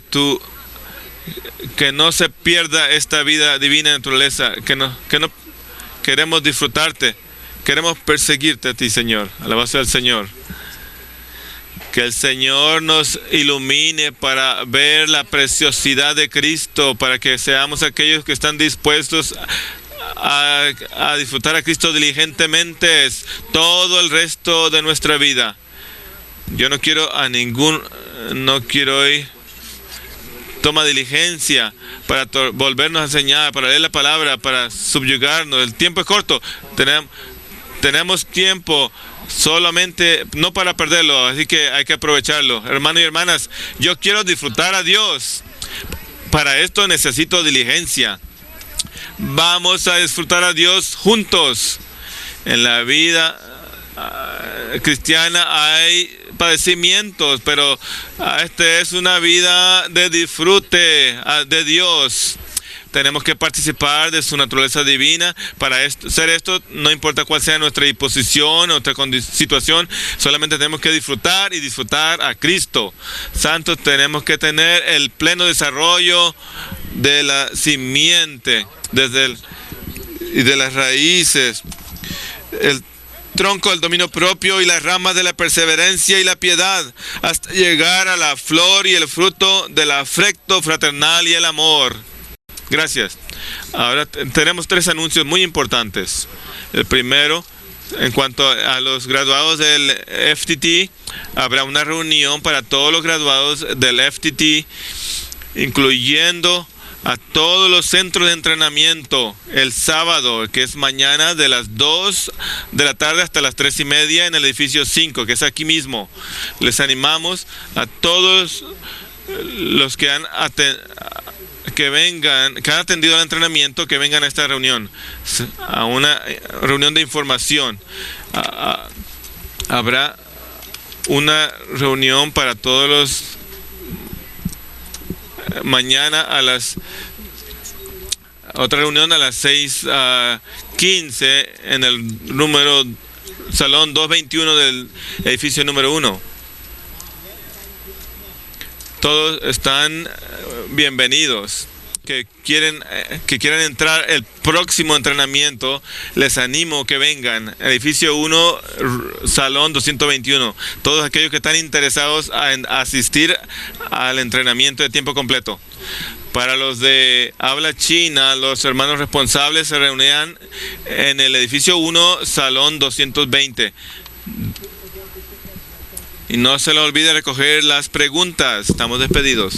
no se pierda esta vida divina de naturaleza, que no queremos disfrutarte, queremos perseguirte a ti, Señor. Alabado sea el Señor. Que el Señor nos ilumine para ver la preciosidad de Cristo, para que seamos aquellos que están dispuestos a disfrutar a Cristo diligentemente todo el resto de nuestra vida. Yo no quiero hoy toma diligencia para volvernos a enseñar, para leer la palabra, para subyugarnos. El tiempo es corto. Tenemos tiempo solamente no para perderlo, así que hay que aprovecharlo. Hermanos y hermanas, yo quiero disfrutar a Dios. Para esto necesito diligencia. Vamos a disfrutar a Dios juntos. En la vida cristiana hay padecimientos, pero esta es una vida de disfrute de Dios. tenemos que participar de su naturaleza divina. Para hacer esto, no importa cuál sea nuestra disposición, nuestra situación, solamente tenemos que disfrutar y disfrutar a Cristo. Santos, tenemos que tener el pleno desarrollo de la simiente y de las raíces, el tronco del dominio propio y las ramas de la perseverancia y la piedad, hasta llegar a la flor y el fruto del afecto fraternal y el amor. Gracias. Ahora tenemos 3 anuncios muy importantes. El primero, en cuanto a los graduados del FTT, habrá una reunión para todos los graduados del FTT, incluyendo a todos los centros de entrenamiento el sábado, que es mañana, de las 2 de la tarde hasta las 3:30 en el edificio 5, que es aquí mismo. Les animamos a todos los que han atendido al entrenamiento, que vengan a esta reunión, a una reunión de información. Habrá una reunión para todos los mañana otra reunión a las 6:15 en el salón 221 del edificio número 1. Todos están bienvenidos. Que quieran entrar el próximo entrenamiento, les animo que vengan. Edificio 1, salón 221. Todos aquellos que están interesados en asistir al entrenamiento de tiempo completo. Para los de habla china, los hermanos responsables se reunían en el edificio 1, salón 220. Y no se les olvide recoger las preguntas. Estamos despedidos.